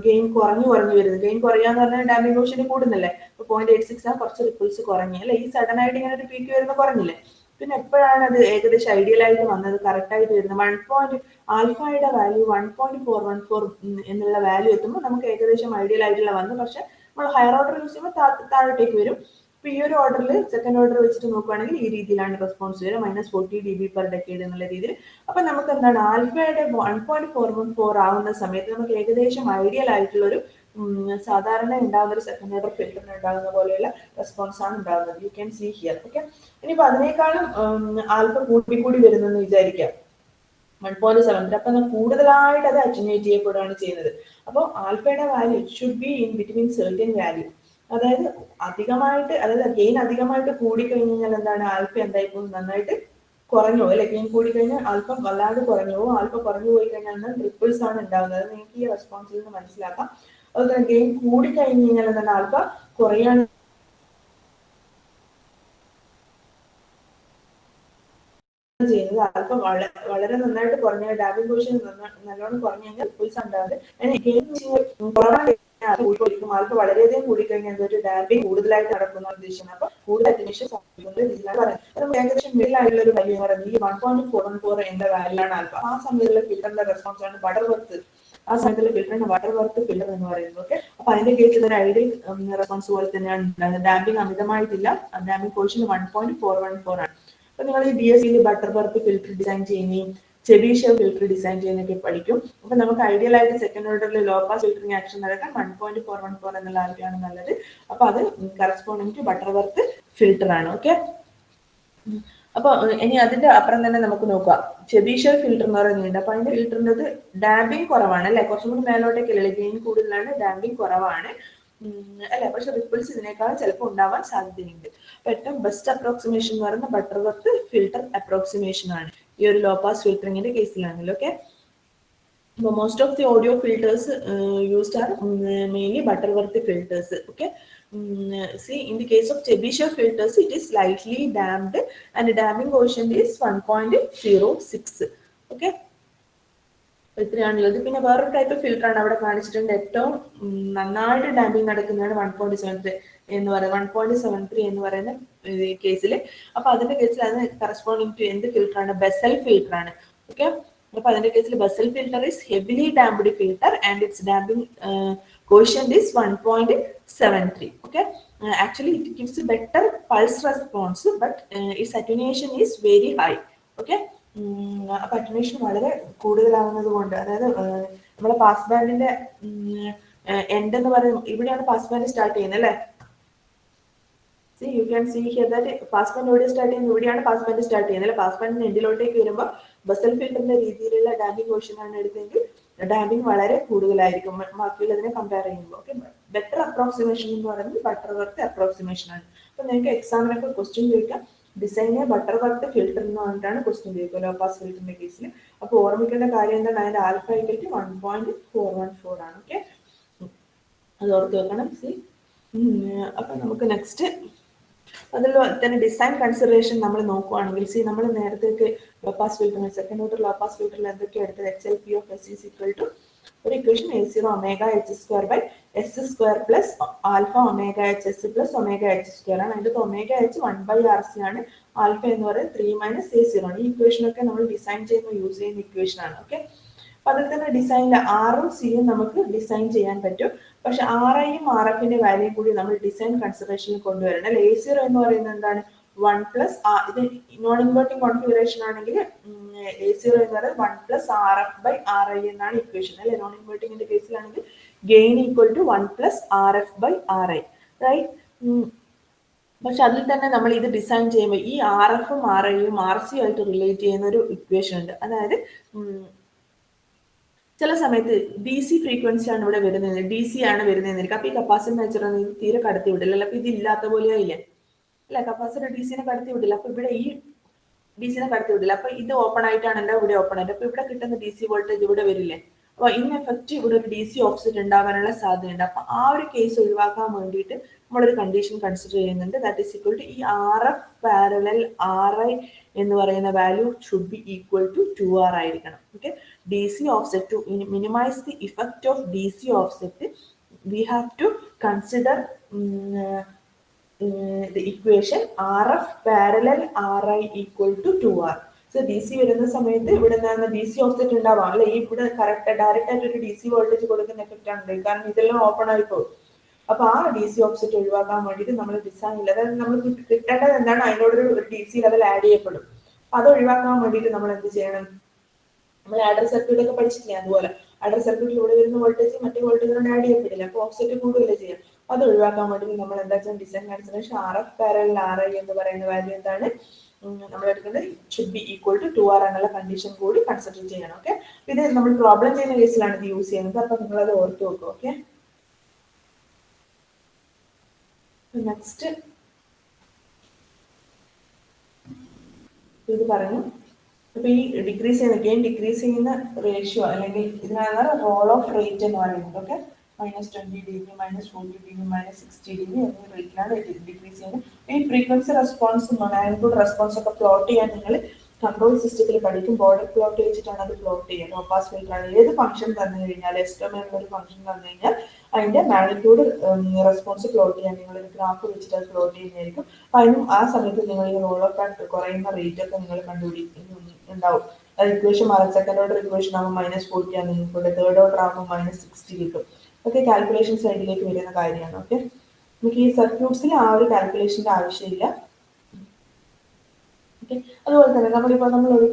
ഗെയിൻ കുറഞ്ഞു വരുന്നത്. ഗെയിൻ കുറയാന്ന് പറഞ്ഞാൽ ഡാമ്പിംഗ് കോഷ്യന്റ് കൂടുന്നില്ലേ. ഇപ്പൊ 0.86 ആ കുറച്ച് റിപ്പിൾസ് കുറഞ്ഞു അല്ലെ. ഈ സഡൻ ആയിട്ട് ഇങ്ങനെ ഒരു പീക്ക് വരുന്ന കുറഞ്ഞില്ലേ. പിന്നെ എപ്പോഴാണ് അത് ഏകദേശം ഐഡിയൽ ആയിട്ട് വന്നത്, കറക്റ്റ് ആയിട്ട് വരുന്നത്, ആൽഫയുടെ വാല്യൂ 1.414 എന്നുള്ള വാല്യൂ എത്തുമ്പോൾ നമുക്ക് ഏകദേശം ഐഡിയൽ ആയിട്ടുള്ള വന്നു. പക്ഷെ നമ്മൾ ഹയർ ഓർഡർ യൂസ് ചെയ്യുമ്പോൾ താഴോട്ടേക്ക് വരും. ഇപ്പൊ ഈ ഒരു ഓർഡറിൽ സെക്കൻഡ് ഓർഡർ വെച്ചിട്ട് നോക്കുകയാണെങ്കിൽ ഈ രീതിയിലാണ് റെസ്പോൺസ് വരിക, -40 dB/decade എന്നുള്ള രീതിയിൽ. അപ്പൊ നമുക്ക് എന്താണ് ആൽഫയുടെ 1.414 ആവുന്ന സമയത്ത് നമുക്ക് ഏകദേശം ഐഡിയൽ ആയിട്ടുള്ള ഒരു സാധാരണ ഉണ്ടാകുന്ന ഒരു സെക്കൻഡ് ഓർഡർ ഫിൽറ്ററിന് ഉണ്ടാകുന്ന പോലെയുള്ള റെസ്പോൺസ് ആണ് ഉണ്ടാകുന്നത്. You can see here. Okay, ഇനിയിപ്പോ അതിനേക്കാളും ആൽഫ കൂടി വരുന്നെന്ന് വിചാരിക്കാം, 1.73. അപ്പൊ കൂടുതലായിട്ട് അത് അറ്റനുവേറ്റ് ചെയ്യപ്പെടുകയാണ് ചെയ്യുന്നത്. അപ്പോൾ ആൽഫയുടെ value should be in between certain value. അതായത് ഗെയിൻ അധികമായിട്ട് കൂടിക്കഴിഞ്ഞാൽ എന്താണ് ആൽഫ എന്തായിപ്പോ നന്നായിട്ട് കുറഞ്ഞു പോകും അല്ലെ. ഗെയിൻ കൂടിക്കഴിഞ്ഞാൽ ആൽഫ വല്ലാതെ കുറഞ്ഞു പോകും. ആൽഫ കുറഞ്ഞു പോയി കഴിഞ്ഞാൽ റിപ്പിൾസ് ആണ് ഉണ്ടാകുന്നത്. നിങ്ങൾക്ക് ഈ റെസ്പോൺസിൽ നിന്ന് മനസ്സിലാക്കാം. അതുപോലെ ഗെയിൻ കൂടിക്കഴിഞ്ഞു കഴിഞ്ഞാൽ എന്താണ് ആൽഫ കുറയാണ് ചെയ്യുന്നത്. ആൽഫ വളരെ നന്നായിട്ട് കുറഞ്ഞ ഡാമ്പിംഗ് കോഷ്യന്റ് നല്ലോണം കുറഞ്ഞു കഴിഞ്ഞാൽ റിപ്പിൾസ് ഉണ്ടാകുന്നത്. ആൽഫ വളരെയധികം കൂടിക്കഴിഞ്ഞാൽ ഒരു ഡാമ്പിംഗ് കൂടുതലായിട്ട് നടക്കുന്ന ഉദ്ദേശിക്കുന്നത്. അപ്പൊ കൂടുതൽ അറ്റൻഷൻ ഏകദേശം മിഡിലായിട്ടുള്ള ഒരു വാല്യൂ പറയുന്നത് ഈ 1.414 എന്ന വാല്യൂ ആണ് ആൽഫ. ആ സമയത്തുള്ള ഫിൽറ്ററിന്റെ റെസ്പോൺസ് ആണ് ബട്ടർവർത്ത്. ആ സമയത്തുള്ള ഫിൽറ്ററിന് ബട്ടർവർത്ത് ഫിൽറ്റർ എന്ന് പറയുന്നത്. ഓക്കെ, അപ്പൊ അതിന്റെ കേസിൽ ഒരു ഐഡിയൽ റെസ്പോൺസ് പോലെ തന്നെയാണ് ഉണ്ടാകുന്നത്. ഡാമ്പിംഗ് അമിതമായിട്ടില്ല. ഡാമ്പിംഗ് കോഷ്യന്റ് 1.414 ആണ്. അപ്പൊ നിങ്ങൾ ഈ BSc ബട്ടർവർത്ത് ഫിൽറ്റർ ഡിസൈൻ ചെയ്യുകയും ചെബീഷെവ് ഫിൽറ്റർ ഡിസൈൻ ചെയ്യുന്നൊക്കെ പഠിക്കും. അപ്പൊ നമുക്ക് ഐഡിയൽ ആയിട്ട് സെക്കൻഡ് ഓർഡറിൽ ലോ പാസ് ഫിൽറ്ററിംഗ് ആക്ഷൻ നടക്കാൻ 1.414 എന്നുള്ള ആൽഫയാണ് നല്ലത്. അപ്പൊ അത് കറസ്പോണ്ടിങ് ടു ബട്ടർവർത്ത് ഫിൽറ്റർ ആണ്. ഓക്കെ, അപ്പൊ ഇനി അതിന്റെ അപ്പുറം തന്നെ നമുക്ക് നോക്കാം ചെബീഷെവ് ഫിൽറ്റർ എന്ന് പറയുന്നുണ്ട്. അപ്പൊ അതിന്റെ ഫിൽറ്ററിന്റെ ഡാമ്പിംഗ് കുറവാണ് അല്ലെ, കുറച്ചും കൂടി മേലോട്ടേക്കല്ലേ, ഗെയിൻ കൂടുതലാണ്, ഡാമ്പിംഗ് കുറവാണ് അല്ലെ. പക്ഷെ റിപ്പിൾസ് ഇതിനേക്കാൾ ചിലപ്പോൾ ഉണ്ടാവാൻ സാധ്യതയുണ്ട്. അപ്പൊ ഏറ്റവും ബെസ്റ്റ് അപ്രോക്സിമേഷൻ എന്ന് പറയുന്നത് ബട്ടർവർത്ത് ഫിൽറ്റർ അപ്രോക്സിമേഷൻ ആണ് ഈ ഒരു ലോ പാസ് ഫിൽറ്ററിംഗിന്റെ കേസിലാണെങ്കിൽ. Okay, most of the audio filters used are mainly Butterworth filters. Okay, see in the case of Chebyshev filters it is slightly damped and the damping coefficient is 1.06. Okay, ഇത്രയാണുള്ളത്. പിന്നെ വേറൊരു type filter ആണ് അവിടെ കാണിച്ചിട്ടുണ്ട്. ഏറ്റവും നന്നായിട്ട് damping നടക്കുന്നതാണ് 1.73 എന്ന് പറയുന്നത്, 1.73 എന്ന് പറയുന്ന കേസിൽ. അപ്പൊ അതിന്റെ കേസിൽ അത് കറസ്പോണ്ടിങ് ടു എന്ത് ഫിൽറ്റർ ആണ്, ബെസൽ ഫിൽറ്റർ ആണ്. ഓക്കെ, അപ്പൊ അതിന്റെ കേസിൽ Bessel filter is heavily damped filter and its damping quotient is 1.73. Okay, actually it gives better pulse response but its attenuation is very high. Okay, അപ്പൊ attenuation വളരെ കൂടുതലാവുന്നത് കൊണ്ട്, അതായത് നമ്മുടെ പാസ് ബാൻഡിന്റെ എൻഡ് എന്ന് പറയുന്നത് ഇവിടെയാണ് പാസ് ബാൻഡ് സ്റ്റാർട്ട് ചെയ്യുന്നത് അല്ലെ. See, you can see here that pass band എവിടെ സ്റ്റാർട്ട് ചെയ്യുന്നത്, ഇവിടെയാണ് പാസ് ബാൻഡ് സ്റ്റാർട്ട് ചെയ്യുന്നത് അല്ലെ. പാസ് ബാൻഡിന്റെ എൻഡിലോട്ടേക്ക് വരുമ്പോൾ ബസൽ ഫിൽറ്ററിന്റെ രീതിയിലുള്ള ഡാമ്പിംഗ് കോഷ്യന്റ് ആണ് എടുത്തെങ്കിൽ ഡാമ്പിംഗ് വളരെ കൂടുതലായിരിക്കും ബാക്കിയുള്ളതിനെ കമ്പയർ ചെയ്യുമ്പോൾ. ഓക്കെ, ബെറ്റർ അപ്രോക്സിമേഷൻ എന്ന് പറയുന്നത് ബട്ടർവർത്ത് അപ്രോക്സിമേഷൻ ആണ്. അപ്പൊ നിങ്ങൾക്ക് എക്സാമിനൊക്കെ ക്വസ്റ്റ്യൻ ചോദിക്കാം, ഡിസൈനെ ബട്ടർവർത്ത് ഫിൽറ്റർ എന്ന് പറഞ്ഞിട്ടാണ് ക്വസ്റ്റ്യൻ ചോദിക്കുക ലോ പാസ് ഫിൽറ്ററിന്റെ കേസിൽ. അപ്പൊ ഓർമ്മിക്കേണ്ട കാര്യം എന്താണ്, അതിന്റെ ആൽഫ ഈക്വൽ ടു 1.414 ആണ്. ഓക്കെ, അത് ഓർത്ത് വെക്കണം. സി, അപ്പൊ നമുക്ക് നെക്സ്റ്റ് അതിൽ തന്നെ ഡിസൈൻ കൺസിഡറേഷൻ നമ്മൾ നോക്കുകയാണെങ്കിൽ, സി നമ്മൾ നേരത്തെ ലോ പാസ് ഫിൽറ്ററിന് സെക്കൻഡ് ഓർഡർ ലോ പാസ് ഫിൽറ്ററിൽ എന്തൊക്കെ എടുത്തത്, XLP of S is equal to ഒരു equation A0 omega H² by S² plus alpha omega HS plus omega H² ആണ്. അതിന്റെ ഒമേഗ H 1/RC ആണ്. ആൽഫ എന്ന് പറയുന്നത് 3 - A0 ആണ്. ഈ ഇക്വേഷൻ ഒക്കെ നമ്മൾ ഡിസൈൻ ചെയ്യുന്ന യൂസ് ചെയ്യുന്ന ഇക്വേഷൻ ആണ്. ഓക്കെ, അപ്പൊ അതിൽ തന്നെ ഡിസൈനിൽ ആറും സിയും നമുക്ക് ഡിസൈൻ ചെയ്യാൻ പറ്റും. പക്ഷെ RIയും RFന്റെ വാല്യൂ കൂടി നമ്മൾ ഡിസൈൻ കൺസിഡറേഷനിൽ കൊണ്ടുവരണം അല്ലെ. A0 എന്ന് പറയുന്നത് എന്താണ്, 1 പ്ലസ് ഇത് നോൺ ഇൻവേർട്ടിംഗ് കോൺഫിഗറേഷൻ ആണെങ്കിൽ A0 എന്ന് പറയുന്നത് 1 പ്ലസ് RF ബൈ RI എന്നാണ് ഇക്വേഷൻ അല്ലെ. നോൺ ഇൻവേർട്ടിംഗിന്റെ കേസിലാണെങ്കിൽ gain equal to 1 plus RF by RI, right. പക്ഷെ അതിൽ തന്നെ നമ്മൾ ഇത് ഡിസൈൻ ചെയ്യുമ്പോൾ ഈ RFും RIയും RC ആയിട്ട് റിലേറ്റ് ചെയ്യുന്ന ഒരു ഇക്വേഷൻ ഉണ്ട്. അതായത് ചില സമയത്ത് DC ഫ്രീക്വൻസി ആണ് ഇവിടെ വരുന്നത്, DC ആണ് വരുന്നതെന്നിരിക്കും. അപ്പൊ ഈ കപ്പാസിറ്റർ നേച്ചർ തീരെ കടത്തി വിടില്ല അല്ലെ. അപ്പൊ ഇത് ഇല്ലാത്ത പോലെ ആയില്ലേ അല്ലെ, കപ്പാസിറ്റർ DC കടത്തി വിടില്ല. അപ്പൊ ഇവിടെ ഈ DC കടത്തി വിടില്ല. അപ്പൊ ഇത് ഓപ്പൺ ആയിട്ടാണല്ലോ ഇവിടെ ഓപ്പൺ ആയിട്ട്, അപ്പൊ ഇവിടെ കിട്ടുന്ന DC വോൾട്ടേജ് ഇവിടെ വരില്ലേ. അപ്പോൾ ഇൻ എഫക്റ്റ് ഇവിടെ ഒരു DC ഓഫ്സെറ്റ് ഉണ്ടാകാനുള്ള സാധ്യതയുണ്ട്. അപ്പൊ ആ ഒരു കേസ് ഒഴിവാക്കാൻ വേണ്ടിയിട്ട് നമ്മളൊരു കണ്ടീഷൻ കൺസിഡർ ചെയ്യുന്നുണ്ട്. ദാറ്റ് ഈസ് ഈക്വൽ ടു ഈ RF പാരലൽ RI എന്ന് പറയുന്ന value should be equal to 2R ആയിരിക്കണം. Okay, DC offset to minimise the effect of DC offset we have to consider the equation RF parallel RI equal to 2R. So DC വരുന്ന സമയത്ത് ഇവിടെ നിന്നാണ് DC offset ഉണ്ടാവാം അല്ലെ, ഈ ഇവിടെ correct direct ആയിട്ട് ഒരു DC വോൾട്ടേജ് കൊടുക്കുന്ന എഫക്റ്റ് ആണ്, കാരണം ഇതെല്ലാം ഓപ്പൺ ആയി പോകും. അപ്പൊ ആ DC ഓഫ്സെറ്റ് ഒഴിവാക്കാൻ വേണ്ടിയിട്ട് നമ്മൾ ഡിസൈനിൽ, അതായത് നമ്മൾ കിട്ടേണ്ടത് എന്താണ്, അതിനോടൊരു DC ലെവൽ ആഡ് ചെയ്യപ്പെടും. അത് ഒഴിവാക്കാൻ വേണ്ടിയിട്ട് നമ്മൾ എന്ത് ചെയ്യണം, നമ്മൾ ആഡർ സർക്യൂട്ട് ഒക്കെ പഠിച്ചിട്ടില്ല, അതുപോലെ ആഡർ സർക്യൂട്ടിൽ ഇവിടെ വരുന്ന വോൾട്ടേജ് മറ്റേ വോൾട്ടേജിനോട് ആഡ് ചെയ്യപ്പെടില്ല, അപ്പോൾ ഓഫ്സെറ്റ് കൂടുതലേ ചെയ്യാം. അത് ഒഴിവാക്കാൻ വേണ്ടി നമ്മൾ എന്താ വെച്ചാൽ design consideration RF parallel RI എന്ന് പറയുന്ന വാല്യൂ എന്താണ് നമ്മൾ എടുക്കുന്നത്, should be equal to 2R എന്നുള്ള കണ്ടീഷൻ കൂടി കൺസിഡർ ചെയ്യണം. ഓക്കെ, ഇത് നമ്മൾ പ്രോബ്ലം ചെയ്യുന്ന കേസിലാണ് ഇത് യൂസ് ചെയ്യുന്നത്, അപ്പൊ നിങ്ങൾ അത് ഓർത്ത് വെക്കും. ഓക്കെ, നെക്സ്റ്റ് ഇത് പറഞ്ഞു. അപ്പൊ ഈ ഡിക്രീസ് ചെയ്യുന്ന ഗെയിൻ ഡിക്രീസ് ചെയ്യുന്ന റേഷ്യോ അല്ലെങ്കിൽ ഇതിനാണ് റോൾ ഓഫ് റേറ്റ് എന്ന് പറയുന്നത്. ഓക്കെ, -20 dB, -40 dB, -60 dB എന്നീ റേറ്റിലാണ് ഡിക്രീസ് ചെയ്യുന്നത്. ഈ ഫ്രീക്വൻസി റെസ്പോൺസ്, ആൻഡ്രോയിഡ് റെസ്പോൺസ് ഒക്കെ പ്ലോട്ട് ചെയ്യാൻ നിങ്ങൾ കൺട്രോൾ സിസ്റ്റത്തിൽ പഠിക്കും. ബോർഡർ പ്ലോട്ട് വെച്ചിട്ടാണ് അത് പ്ലോട്ട് ചെയ്യുക. ലോ പാസ് ഫിൽറ്റർ ആണ്, ഏത് ഫംഗ്ഷൻ തന്നു കഴിഞ്ഞാൽ, എസ്റ്റം എന്നൊരു ഫംഗ്ഷൻ തന്നു കഴിഞ്ഞാൽ അതിന്റെ മാഗ്നിറ്റ്യൂഡ് റെസ്പോൺസ് പ്ലോട്ട് ചെയ്യാൻ നിങ്ങൾ ഒരു ഗ്രാഫ് വെച്ചിട്ട് അത് പ്ലോട്ട് ചെയ്യുന്നതായിരിക്കും. അതിനും ആ സമയത്ത് നിങ്ങൾ ഈ റോൾ ഓഫ് ആൻഡ് കുറയുന്ന റേറ്റ് ഒക്കെ നിങ്ങൾ കണ്ടുപിടിക്കുന്നുണ്ടാവും. അത് ഇക്വേഷൻ മാറും. സെക്കൻഡ് ഓർഡർ ഇക്വേഷൻ ആകുമ്പോൾ -40 ആണ് നിങ്ങൾക്കുള്ള, തേർഡ് ഓർഡർ ആകുമ്പോൾ -60 കിട്ടും. ഒക്കെ കാൽക്കുലേഷൻ സൈഡിലേക്ക് വരുന്ന കാര്യമാണ്. ഓക്കെ, നമുക്ക് ഈ സർക്യൂട്ട്സിൽ ആ ഒരു കാൽക്കുലേഷന്റെ ആവശ്യമില്ല. അതുപോലെ തന്നെ നമ്മളിപ്പോൾ നമ്മളൊരു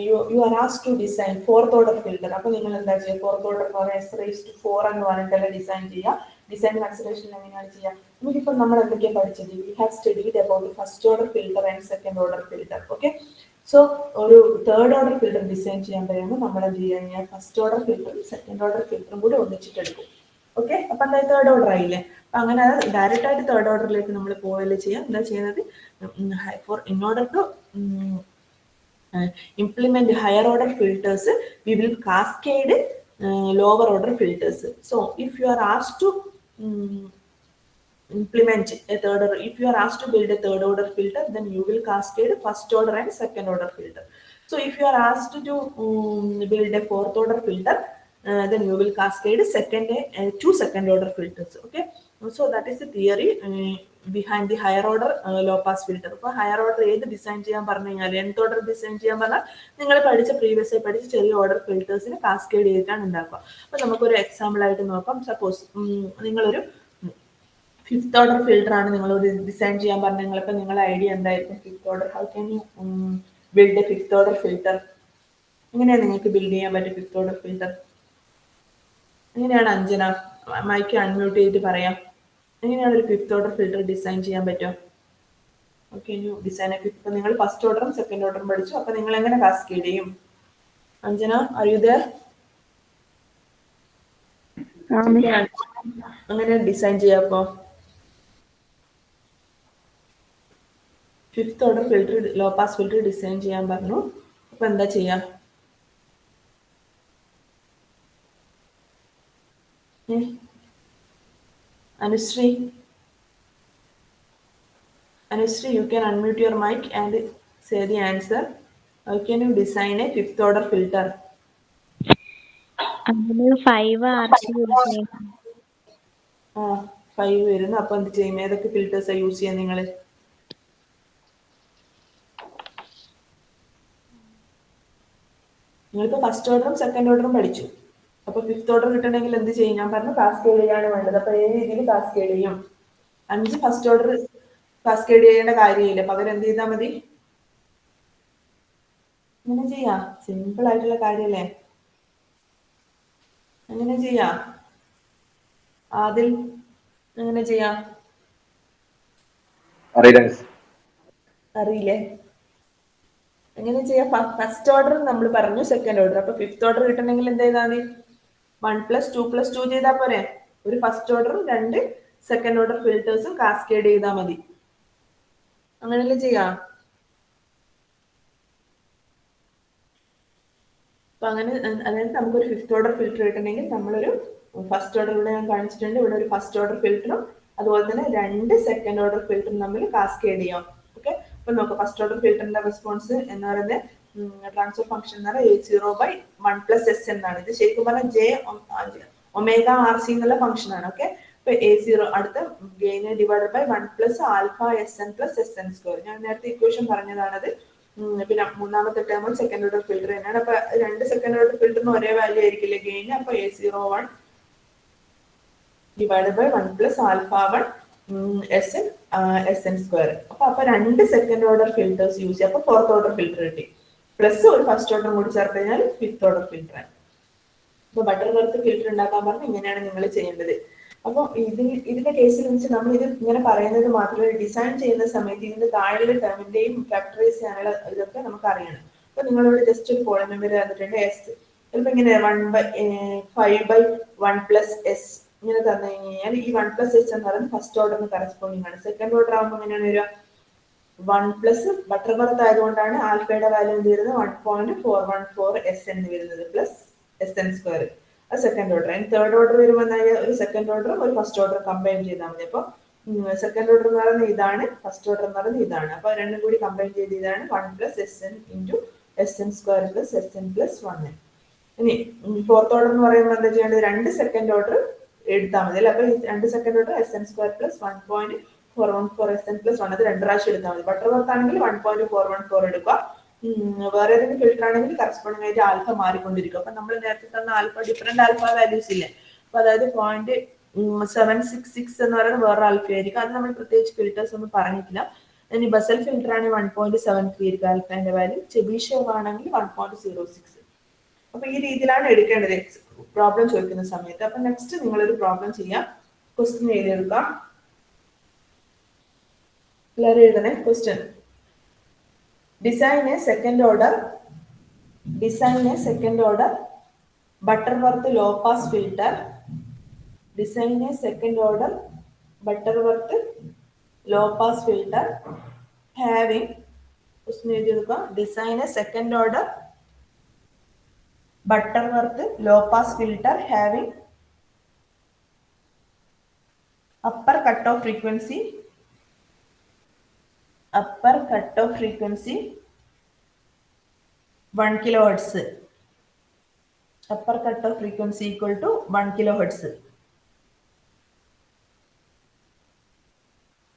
you are asked to design fourth order filter. അപ്പൊ നിങ്ങൾ എന്താ ചെയ്യുക, ഫോർത്ത് ഓർഡർ എന്ന് പറഞ്ഞാൽ S⁴ എന്ന് പറഞ്ഞിട്ടല്ല ഡിസൈൻ ചെയ്യുക. ഡിസൈൻ കൺസിഡറേഷൻ എങ്ങനെയാണ് ചെയ്യുക, നമുക്കിപ്പോൾ നമ്മൾ എന്തൊക്കെയാണ് പഠിച്ചത്, we have studied about first order filter and second order filter. Okay, so ഒരു തേർഡ് ഓർഡർ ഫിൽറ്റർ ഡിസൈൻ ചെയ്യാൻ പറയുമ്പോൾ നമ്മൾ എന്ത് ചെയ്യുക കഴിഞ്ഞാൽ ഫസ്റ്റ് ഓർഡർ ഫിൽറ്ററും സെക്കൻഡ് ഓർഡർ ഫിൽറ്ററും കൂടി ഒന്നിച്ചിട്ടെടുക്കും. ഓക്കെ, അപ്പൊ എന്തായാലും തേർഡ് ഓർഡർ ആയില്ലേ. അപ്പൊ അങ്ങനെ ഡയറക്റ്റ് ആയിട്ട് തേർഡ് ഓർഡറിലേക്ക് നമ്മൾ പോവല്ലേ ചെയ്യാം. എന്താ ചെയ്യുന്നത്, in order to implement higher order filters, we will cascade lower order filters. So if you are asked to implement a third order, if you are asked to build a third order filter, then you will cascade first order and second order filter. So if you are asked to build a fourth order filter, then you will cascade two second order filters. Okay, so that is the theory behind the higher order low pass filter. അപ്പോൾ higher order ഏത് design ചെയ്യാൻ പറഞ്ഞു കഴിഞ്ഞാൽ, nth order design ചെയ്യാൻ പറഞ്ഞാൽ നിങ്ങൾ previous ആയി പഠിച്ച ചെറിയ ഓർഡർ ഫിൽറ്റേഴ്സിന് കാസ്കേഡ് ചെയ്തിട്ടാണ് ഉണ്ടാക്കുക. അപ്പോൾ നമുക്കൊരു എക്സാമ്പിൾ ആയിട്ട് നോക്കാം. സപ്പോസ് നിങ്ങളൊരു ഫിഫ്ത്ത് ഓർഡർ ഫിൽറ്റർ ആണ് നിങ്ങളൊരു ഡിസൈൻ ചെയ്യാൻ പറഞ്ഞ നിങ്ങളിപ്പോൾ നിങ്ങളുടെ ഐഡിയ എന്തായിരിക്കും, fifth order, how can you build A fifth order filter, എങ്ങനെയാണ് നിങ്ങൾക്ക് ബിൽഡ് ചെയ്യാൻ പറ്റും ഫിഫ്ത്ത് ഓർഡർ ഫിൽറ്റർ? എങ്ങനെയാണ് അഞ്ജന മൈക്ക് അൺമ്യൂട്ട് ചെയ്തിട്ട് പറയാം, എങ്ങനെയാണ് ഒരു ഫിഫ്ത്ത് ഓർഡർ ഫിൽറ്റർ ഡിസൈൻ ചെയ്യാൻ പറ്റും? ഓക്കെ, ന്യൂ ഡിസൈൻ ഇപ്പൊ നിങ്ങൾ ഫസ്റ്റ് ഓർഡറും സെക്കൻഡ് ഓർഡറും പഠിച്ചു, അപ്പൊ നിങ്ങൾ എങ്ങനെ കാസ്കേഡ് ചെയ്യും? Anjana, are you there? അങ്ങനെ ഡിസൈൻ ചെയ്യാം. അപ്പോ fifth order filter, low pass filter design ചെയ്യാൻ പറഞ്ഞു. അപ്പൊ എന്താ ചെയ്യാ? Anushree, you can unmute your mic and say the answer. How can you design a fifth order filter? 5 RC use ചെയ്യുന്നു. 5 വരുന്നു. അപ്പൊ എന്ത് ചെയ്യും, ഏതൊക്കെ ഫിൽറ്റേഴ്സാ യൂസ് ചെയ്യാൻ നിങ്ങൾ? നിങ്ങളിപ്പോ ഫസ്റ്റ് ഓർഡറും സെക്കൻഡ് ഓർഡറും പഠിച്ചു. അപ്പൊ ഫിഫ്ത്ത് ഓർഡർ കിട്ടണമെങ്കിൽ എന്ത് ചെയ്യും? ഞാൻ പറഞ്ഞു കാസ്കേഡ് ചെയ്യാണ് വേണ്ടത്. അപ്പൊ ഏത് രീതിയിൽ കാസ്കേഡ് ചെയ്യും? 5 ഫസ്റ്റ് ഓർഡർ കാസ്കേഡ് ചെയ്യേണ്ട കാര്യമില്ല, പകരം എന്ത് ചെയ്താൽ മതി, അങ്ങനെ ചെയ്യാം. സിമ്പിൾ ആയിട്ടുള്ള കാര്യല്ലേ, അങ്ങനെ ചെയ്യാം. ആദിൽ, അങ്ങനെ ചെയ്യാം? അറിയില്ലേ? എങ്ങനെ ചെയ്യാം? ഫസ്റ്റ് ഓർഡർ നമ്മൾ പറഞ്ഞു, സെക്കൻഡ് ഓർഡർ. അപ്പൊ ഫിഫ്ത്ത് ഓർഡർ കിട്ടണമെങ്കിൽ എന്ത് ചെയ്താൽ മതി? 1 + 2 + 2 ചെയ്താൽ പോരെ? ഒരു ഫസ്റ്റ് ഓർഡറും 2 സെക്കൻഡ് ഓർഡർ ഫിൽറ്റേഴ്സും കാസ്കേഡ് ചെയ്താൽ മതി. അങ്ങനെയല്ലേ ചെയ്യാം? അപ്പൊ അങ്ങനെ അതായത് നമുക്കൊരു ഫിഫ്ത് ഓർഡർ ഫിൽറ്റർ കിട്ടണമെങ്കിൽ നമ്മളൊരു ഫസ്റ്റ് ഓർഡർ ഇവിടെ ഞാൻ കാണിച്ചിട്ടുണ്ട്, ഇവിടെ ഒരു ഫസ്റ്റ് ഓർഡർ ഫിൽറ്ററും അതുപോലെ തന്നെ 2 സെക്കൻഡ് ഓർഡർ ഫിൽറ്ററും തമ്മിൽ കാസ്കേഡ് ചെയ്യാം. ഓക്കെ, അപ്പൊ നോക്കാം ഫസ്റ്റ് ഓർഡർ ഫിൽറ്ററിന്റെ റെസ്പോൺസ് എന്ന് പറയുന്നത് ട്രാൻസ്ഫർ ഫംഗ്ഷൻ എന്ന് പറയുന്നത് A0/1 + S എന്നാണ്. ഇത് ശരിക്കും പറഞ്ഞാൽ J⍵RC എന്നുള്ള ഫംഗ്ഷൻ ആണ്. ഓക്കെ, അപ്പൊ A0 അടുത്ത gain divided by 1 + α/Sn + Sn². ഞാൻ നേരത്തെ ഇക്വേഷൻ പറഞ്ഞതാണത്. പിന്നെ മൂന്നാമത്തെ ടേം സെക്കൻഡ് ഓർഡർ ഫിൽറ്റർ തന്നെയാണ്. അപ്പൊ 2 സെക്കൻഡ് ഓർഡർ ഫിൽറ്ററിന് ഒരേ വാല്യൂ ആയിരിക്കില്ല ഗെയിൻ. അപ്പൊ A01 ഡിവൈഡ് ബൈ 1 + α1 Sn². അപ്പൊ 2 സെക്കൻഡ് ഓർഡർ ഫിൽറ്റേഴ്സ് യൂസ് ചെയ്യാം. അപ്പൊ ഫോർത്ത് ഓർഡർ ഫിൽറ്റർ കിട്ടി, പ്ലസ് ഒരു ഫസ്റ്റ് ഓർഡർ കൂടി ചേർത്ത് കഴിഞ്ഞാൽ ഫിഫ്ത് ഓർഡർ ഫിൽറ്റർ ആണ്. അപ്പൊ ബട്ടർ വർത്ത് ഫിൽറ്റർ ഉണ്ടാക്കാൻ പറഞ്ഞാൽ ഇങ്ങനെയാണ് നിങ്ങൾ ചെയ്യേണ്ടത്. അപ്പോൾ ഇതിന്റെ കേസിൽ വെച്ച് നമ്മൾ ഇത് ഇങ്ങനെ പറയുന്നത് മാത്രമല്ല, ഡിസൈൻ ചെയ്യുന്ന സമയത്ത് ഇതിന്റെ താഴെയുള്ള ടേമിന്റെയും ഫാക്ടറൈസ് ചെയ്യാനുള്ള ഇതൊക്കെ നമുക്ക് അറിയണം. അപ്പൊ നിങ്ങളോട് ജസ്റ്റ് ഒരു പോളിനോമിയൽ തന്നിട്ടുണ്ട് S, ചിലപ്പോൾ ഇങ്ങനെ 5/1 + S ഇങ്ങനെ തന്നു കഴിഞ്ഞാൽ ഈ 1 + S എന്ന് പറയുന്നത് ഫസ്റ്റ് ഓർഡറിന് കറസ്പോണ്ടിങ് ആണ്. സെക്കൻഡ് ഓർഡർ ആകുമ്പോൾ എങ്ങനെയാണ് വരിക? 1 + ബട്ടർ വർത്ത് ആയതുകൊണ്ടാണ് ആൽഫയുടെ വാല്യൂ എന്ത് വരുന്നത് 1.414 SN വരുന്നത് പ്ലസ് Sn². അത് സെക്കൻഡ് ഓർഡർ. അതിന് തേർഡ് ഓർഡർ വരുമ്പോൾ ഒരു സെക്കൻഡ് ഓർഡറും ഒരു ഫസ്റ്റ് ഓർഡർ കമ്പൈൻ ചെയ്താൽ മതി. അപ്പൊ സെക്കൻഡ് ഓർഡർ എന്ന് പറയുന്നത് ഇതാണ്, ഫസ്റ്റ് ഓർഡർ എന്ന് പറയുന്നത് ഇതാണ്. അപ്പൊ രണ്ടും കൂടി കമ്പൈൻ ചെയ്ത് ഇതാണ് 1 + SN × Sn² + Sn + 1. ഇനി ഫോർത്ത് ഓർഡർ എന്ന് പറയുമ്പോൾ എന്താ ചെയ്യേണ്ടത്? 2 സെക്കൻഡ് ഓർഡർ എടുത്താൽ മതി അല്ലെ. അപ്പൊ 2 സെക്കൻഡ് ഓർഡർ Sn² + 1.414 Sn + 1 അത് 2 പ്രാവശ്യം എടുത്താൽ മതി. ബട്ടർ വർത്ത് ആണെങ്കിൽ 1.414 എടുക്കുക. വേറെ ഏതെങ്കിലും ഫിൽറ്റർ ആണെങ്കിൽ കറസ്പോണ്ടിങ് ആയിട്ട് ആൽഫ മാറിക്കൊണ്ടിരിക്കും. അപ്പൊ നമ്മൾ നേരത്തെ തന്ന ആൽഫ ഡിഫറെന്റ് ആൽഫ വാല്യൂസ് ഇല്ലേ, അപ്പൊ അതായത് 0.766 എന്ന് പറയുന്നത് വേറെ ആൽഫ ആയിരിക്കും. അത് നമ്മൾ പ്രത്യേകിച്ച് ഫിൽറ്റേഴ്സ് ഒന്നും പറഞ്ഞിട്ടില്ല. ഇനി ബസൽ ഫിൽറ്റർ ആണെങ്കിൽ 1.73 ആയിരിക്കും ആൽഫന്റെ വാല്യൂ. ചെബിഷെവ് ആണെങ്കിൽ 1.06. അപ്പൊ ഈ രീതിയിലാണ് എടുക്കേണ്ടത് പ്രോബ്ലം ചോദിക്കുന്ന സമയത്ത്. അപ്പൊ നെക്സ്റ്റ് നിങ്ങളൊരു പ്രോബ്ലം ചെയ്യാം. ക്വസ്റ്റ്യൻ എഴുതിയെടുക്കാം. എല്ലാവരും എഴുതണേ. Question: Design a second order Butterworth low pass filter. Design a second order Butterworth low pass filter having design a second order Butterworth low pass filter having upper cutoff frequency 1 kilohertz. Upper cutoff frequency equal to 1 kilohertz.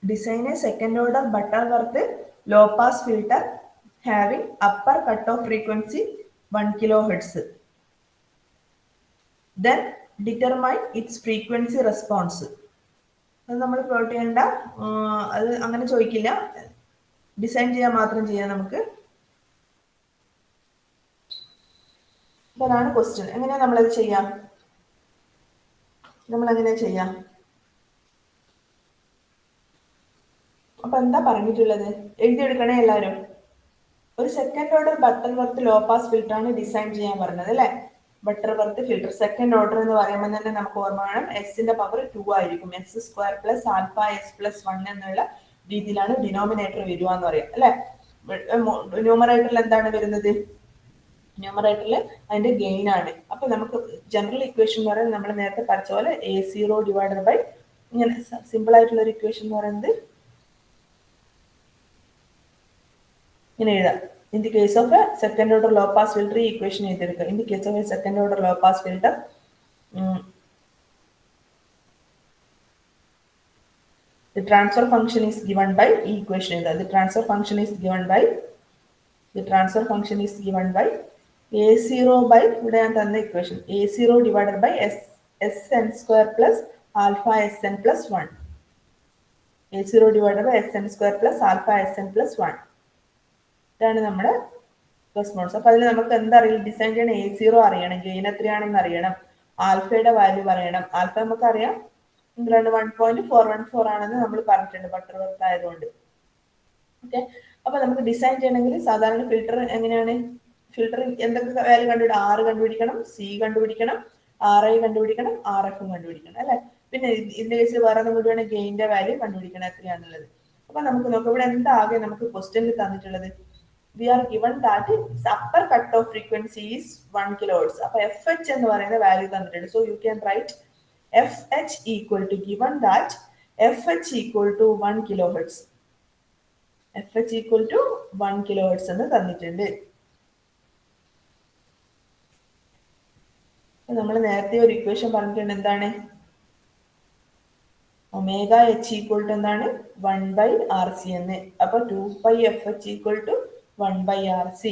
Design a second order Butterworth low pass filter having upper cutoff frequency 1 kilohertz. Then determine its frequency response. അത് നമ്മൾ plot ചെയ്യേണ്ട, അത് അങ്ങനെ ചോദിക്കില്ല, design ചെയ്യാൻ മാത്രം ചെയ്യാം നമുക്ക്. അതാണ് ക്വസ്റ്റ്യൻ. എങ്ങനെയാ നമ്മളത് ചെയ്യാം? നമ്മളെങ്ങനെ ചെയ്യാം? അപ്പൊ എന്താ പറഞ്ഞിട്ടുള്ളത് എഴുതിയെടുക്കണേ എല്ലാവരും. ഒരു second order Butterworth low pass filter ആണ് ഡിസൈൻ ചെയ്യാൻ പറഞ്ഞത് അല്ലെ. ബട്ടർവർത്ത് ഫിൽറ്റർ സെക്കൻഡ് ഓർഡർ എന്ന് പറയുമ്പോൾ തന്നെ നമുക്ക് ഓർമ്മ വേണം എസിന്റെ പവർ 2 ആയിരിക്കും. S² + α/S + 1 എന്നുള്ള രീതിയിലാണ് ഡിനോമിനേറ്റർ വരിക എന്ന് പറയാം അല്ലെ. ന്യൂമറേറ്ററിൽ എന്താണ് വരുന്നത്? ന്യൂമറേറ്ററിൽ അതിന്റെ ഗെയിൻ ആണ്. അപ്പൊ നമുക്ക് ജനറൽ ഇക്വേഷൻ എന്ന് പറയുന്നത് നമ്മൾ നേരത്തെ പഠിച്ച പോലെ A0 ഡിവൈഡഡ് ബൈ ഇങ്ങനെ സിമ്പിൾ ആയിട്ടുള്ള ഒരു ഇക്വേഷൻ എന്ന് പറയുന്നത് ഇങ്ങനെ എഴുതാം. In the case of a second order low pass filter, equation എഴുതിയെടുക്കുക. In the case of a second order low pass filter, the transfer function is given by equation. The transfer function is given by A0 by ഇവിടെ ഞാൻ തന്ന equation A0 divided by Sn² plus alpha Sn plus 1. A0 divided by Sn² plus alpha Sn plus 1. ഇതാണ് നമ്മുടെ response. അപ്പൊ അതിൽ നമുക്ക് എന്തറിയില്ല, design ചെയ്യണം. A0 അറിയണം, ഗെയിൻ എത്രയാണെന്ന് അറിയണം, ആൽഫയുടെ വാല്യൂ പറയണം. ആൽഫ നമുക്കറിയാം 1.414 ആണെന്ന് നമ്മൾ പറഞ്ഞിട്ടുണ്ട് ബട്ടർവർത്ത് ആയതുകൊണ്ട്. ഓക്കെ, അപ്പൊ നമുക്ക് ഡിസൈൻ ചെയ്യണമെങ്കിൽ സാധാരണ ഫിൽറ്റർ എങ്ങനെയാണ്? ഫിൽറ്റർ എന്തൊക്കെ വാല്യൂ കണ്ടുപിടിക്കണം? R കണ്ടുപിടിക്കണം, C കണ്ടുപിടിക്കണം, RI കണ്ടുപിടിക്കണം, RF കണ്ടുപിടിക്കണം അല്ലെ. പിന്നെ ഇതിന്റെ കേസിൽ വേറെ കൂടിയാണ് ഗെയിന്റെ വാല്യൂ കണ്ടുപിടിക്കണം എത്രയാണെന്നുള്ളത്. അപ്പൊ നമുക്ക് നോക്കാം ഇവിടെ എന്താകെ നമുക്ക് ക്വസ്റ്റ്യനിൽ തന്നിട്ടുള്ളത്. we are given that its upper cutoff frequency is 1 kilohertz. അപ്പൊ FH എന്ന് പറയുന്ന വാല്യൂ തന്നിട്ടുണ്ട്. So you can write FH equal to, given that FH equal to 1 kilohertz. FH equal to 1 kilohertz എന്ന് തന്നിട്ടുണ്ട്. നമ്മൾ നേരത്തെ ഒരു ഇക്വേഷൻ പറഞ്ഞിട്ടുണ്ട്, എന്താണ് ഒമേഗ എച്ച് ഈക്വൽ ടു എന്താണ് 1/RC എന്ന്. അപ്പൊ 2πFH ഈക്വൽ ടു 1/RC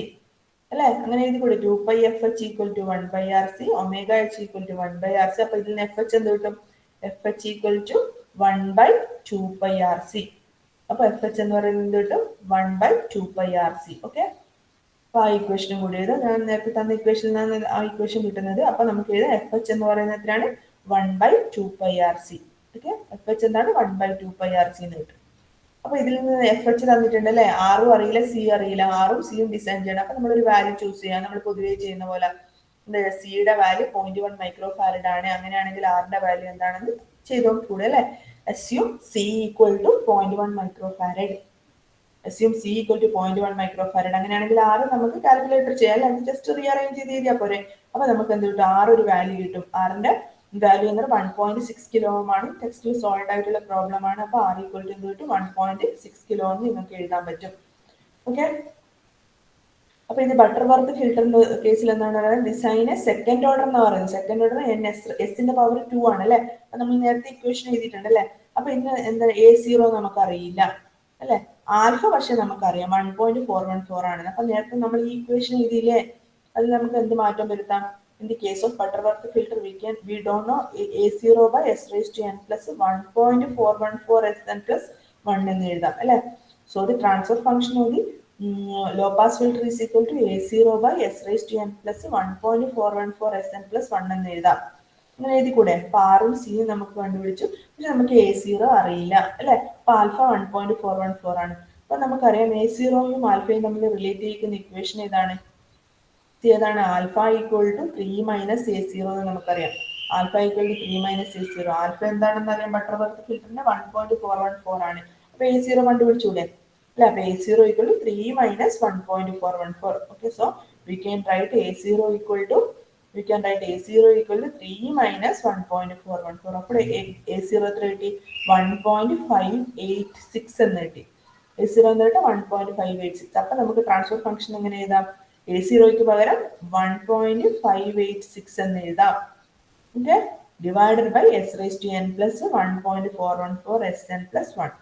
അല്ലെ, അങ്ങനെ എഴുതിക്കൂടെ 2πFH equal to 1/RC, omega H equal to 1/RC. അപ്പൊ ഇതിൽ നിന്ന് FH എന്ത് കിട്ടും? FH equal to 1/2πRC. അപ്പൊ FH എന്ന് പറയുന്നത് എന്ത് കിട്ടും? 1/2πRC. ഓക്കെ, അപ്പൊ ആ ഇക്വേഷനും കൂടി എഴുതാം. ഞാൻ നേരത്തെ തന്ന ഇക്വേഷനിൽ നിന്നാണ് ആ ഇക്വേഷൻ കിട്ടുന്നത്. അപ്പൊ നമുക്ക് എഴുതാം FH എന്ന് പറയുന്നത് എത്രയാണ്? 1/2πRC. ഓക്കെ, FH എന്താണ്? 1/2πRC എന്ന് കിട്ടും. അപ്പൊ ഇതിൽ നിന്ന് FH തന്നിട്ടുണ്ട് അല്ലെ, ആറും അറിയില്ല, സി അറിയില്ല, ആറും സിയും ഡിസൈൻ ചെയ്യണം. അപ്പൊ നമ്മളൊരു വാല്യൂ ചൂസ് ചെയ്യാം. നമ്മൾ പൊതുവേ ചെയ്യുന്ന പോലെ സിയുടെ വാല്യൂ 0.1 മൈക്രോ ഫാരഡ് ആണ്. അങ്ങനെയാണെങ്കിൽ ആറിന്റെ വാല്യൂ എന്താണെന്ന് ചെയ്തോക്കൂടെ അല്ലെ. Assume C equal to 0.1 micro farad. assume C equal to 0.1 microfarad. അങ്ങനെയാണെങ്കിൽ ആറ് നമുക്ക് കാൽക്കുലേറ്റർ ചെയ്യാം, അല്ലെങ്കിൽ ജസ്റ്റ് റീഅറേഞ്ച് ചെയ്ത് എഴുതിയാൽ പോരെ. അപ്പൊ നമുക്ക് എന്ത് കിട്ടും? ആറ് ഒരു വാല്യൂ കിട്ടും. ആറിന്റെ വാല്യൂ എന്നത് 1.6 കിലോ ഓം ആണ്. ടെക്സ്റ്റിൽ സോൾവ് ആയിട്ടുള്ള പ്രോബ്ലം ആണ്. അപ്പൊ ആർ ഈക്വൽ ടു എന്ത് കിട്ടും? 1.6 കിലോ ഓം നിങ്ങൾക്ക് എഴുതാൻ പറ്റും. ഓക്കെ, അപ്പൊ ഇത് ബട്ടർ വർത്ത് ഫിൽറ്ററിന്റെ കേസിൽ എന്താണ് പറയുന്നത്? ഡിസൈന് സെക്കൻഡ് ഓർഡർ എന്ന് പറയുന്നത്. സെക്കൻഡ് ഓർഡർ എസിന്റെ പവർ 2 ആണ് അല്ലെ. നമ്മൾ നേരത്തെ ഇക്വേഷൻ എഴുതിയിട്ടുണ്ട് അല്ലെ. അപ്പൊ ഇന്ന് എന്താ A0 നമുക്ക് അറിയില്ല അല്ലെ. ആൽഫ പക്ഷെ നമുക്കറിയാം 1.414 ആണ്. അപ്പൊ നേരത്തെ നമ്മൾ ഈ ഇക്വേഷൻ എഴുതിയില്ലേ, അതിൽ നമുക്ക് എന്ത് മാറ്റം വരുത്താം? In the case of Butterworth filter, we don't know A0 by S raised to n plus 1.414 Sn plus 1 എന്ന് എഴുതാം അല്ലെ. So the transfer function of the low pass filter is equal to A0 by S raised to n plus 1.414 Sn plus 1 എന്ന് എഴുതാം. അങ്ങനെ എഴുതി കൂടെ. അപ്പൊ ആറും സിയും നമുക്ക് കണ്ടുപിടിച്ചു, പക്ഷെ നമുക്ക് A0 അറിയില്ല അല്ലെ. അപ്പൊ ആൽഫ 1.414 ആണ്. അപ്പൊ നമുക്കറിയാം A0യും ആൽഫയും തമ്മിൽ റിലേറ്റ് ചെയ്യുന്ന ഇക്വേഷൻ ഏതാണ്? ഏതാണ്? Alpha equal to 3 minus A0 എന്ന് നമുക്കറിയാം. Alpha equal to 3 minus A0. Alpha എന്താണെന്ന് അറിയാം, ബട്ടർവർത്ത് ഫിൽറ്ററിന്റെ 1.414 ആണ്. അപ്പൊ A0 കണ്ടുപിടിച്ചൂടെ അല്ലെ. അപ്പൊ A0 equal to 3 minus 1.414. Okay, so we can write A0 equal to 3 minus 1.414. അപ്പോൾ A0 എത്ര കിട്ടി? 1.586 എന്ന് കിട്ടി. A0 എന്ന് കിട്ടി 1.586. അപ്പൊ നമുക്ക് ട്രാൻസ്ഫർ ഫംഗ്ഷൻ എങ്ങനെ എഴുതാം? A0ക്ക് പകരം 1.586 എന്ന് എഴുതാം. Okay, divided by S raised to n plus 1.414 Sn plus 1.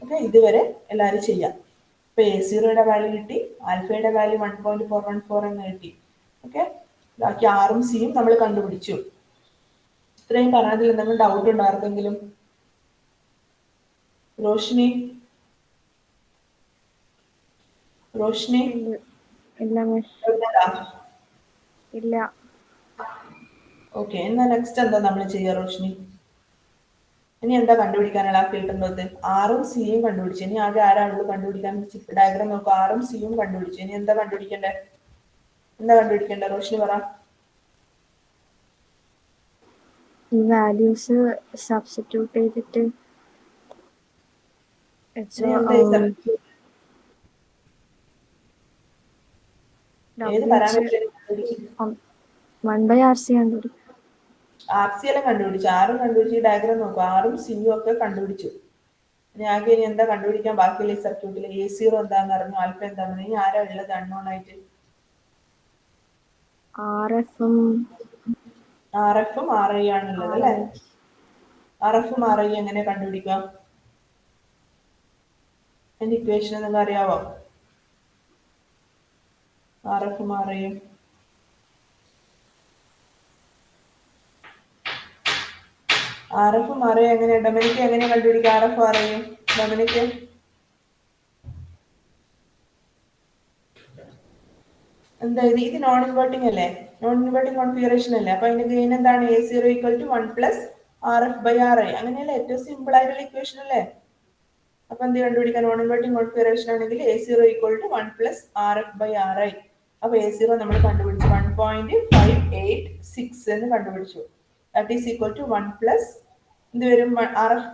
Okay, ഇതുവരെ എല്ലാവരും ചെയ്യാം. ഇപ്പൊ A0യുടെ വാല്യൂ കിട്ടി, ആൽഫയുടെ വാല്യൂ 1.414 എന്ന് കിട്ടി. ഓക്കെ, ബാക്കി ആറും സിയും നമ്മൾ കണ്ടുപിടിച്ചു. ഇത്രയും പറഞ്ഞതിൽ എന്തെങ്കിലും ഡൗട്ട് ഉണ്ടോ ആർക്കെങ്കിലും? റോഷിനി ഇല്ല. ഓക്കെ, എന്നാ നെക്സ്റ്റ് എന്താ നമ്മൾ ചെയ്യാ റോഷിനി? ഇനി എന്താ കണ്ടുപിടിക്കാനുള്ള ആ ഫിൽറ്ററിന്റെ? ആറും സിയും കണ്ടുപിടിച്ചു. ഇനി ആകെ ആരാണുള്ളൂ കണ്ടുപിടിക്കാൻ? ഡയഗ്രാം നോക്കുക. ആറും സിയും കണ്ടുപിടിച്ചു. ഇനി എന്താ കണ്ടുപിടിക്കണ്ടേ? റോഷിനി പറ. ഈ വാല്യൂസ് സബ്സ്റ്റിറ്റ്യൂട്ട് ചെയ്തിട്ട് ഏത് പാരാമീറ്റർ? 1/RC കണ്ടുപിടിക്കും. RC എല്ലാം കണ്ടുപിടിച്ചു, ആറും കണ്ടുപിടിച്ചു. ഈ ഡയഗ്രാം നോക്കുക, ആറും സിയും ഒക്കെ കണ്ടുപിടിച്ചു. ഇനി ആകെ ഇനി എന്താ കണ്ടുപിടിക്കാൻ ബാക്കിയുള്ള ഈ സർക്യൂട്ടിൽ? A0 എന്താന്ന് അറിഞ്ഞു, ആൽഫ എന്താന്ന്. ഇനി ആരാ ഉള്ളത് അൺനോൺ ആയിട്ട്? RFഉം RI ആണുള്ളത് അല്ലെ. RFഉം RI എങ്ങനെ കണ്ടുപിടിക്കാം? എന്റെ ഇക്വേഷൻ നിങ്ങൾക്ക് അറിയാവോ? RFഉം RIയും എങ്ങനെ? ഡൊമിനിക്ക് എങ്ങനെ കണ്ടുപിടിക്കുക RF RIയും? ഡൊമിനിക്ക് എന്താ ഇത് നോൺ ഇൻവേർട്ടിംഗ് അല്ലേ? നോൺ ഇൻവേർട്ടിംഗ് കോൺഫിഗറേഷൻ അല്ലേ? അപ്പൊ അതിന്റെ ഗെയിൻ എന്താണ്? A0 equal to 1 plus RF by RI. അങ്ങനെയല്ലേ? ഏറ്റവും സിമ്പിൾ ആയിട്ടുള്ള ഇക്വേഷൻ അല്ലേ? അപ്പൊ എന്ത് കണ്ടുപിടിക്കാൻ? നോൺ ഇൻവേർട്ടിംഗ് കോൺഫിഗറേഷൻ ആണെങ്കിൽ A0 equal to 1 plus RF by RI. അപ്പൊ A0 നമ്മൾ കണ്ടുപിടിച്ചു 1.586 എന്ന് കണ്ടുപിടിച്ചു. That is equal to 1 plus എന്ത് വരും? RF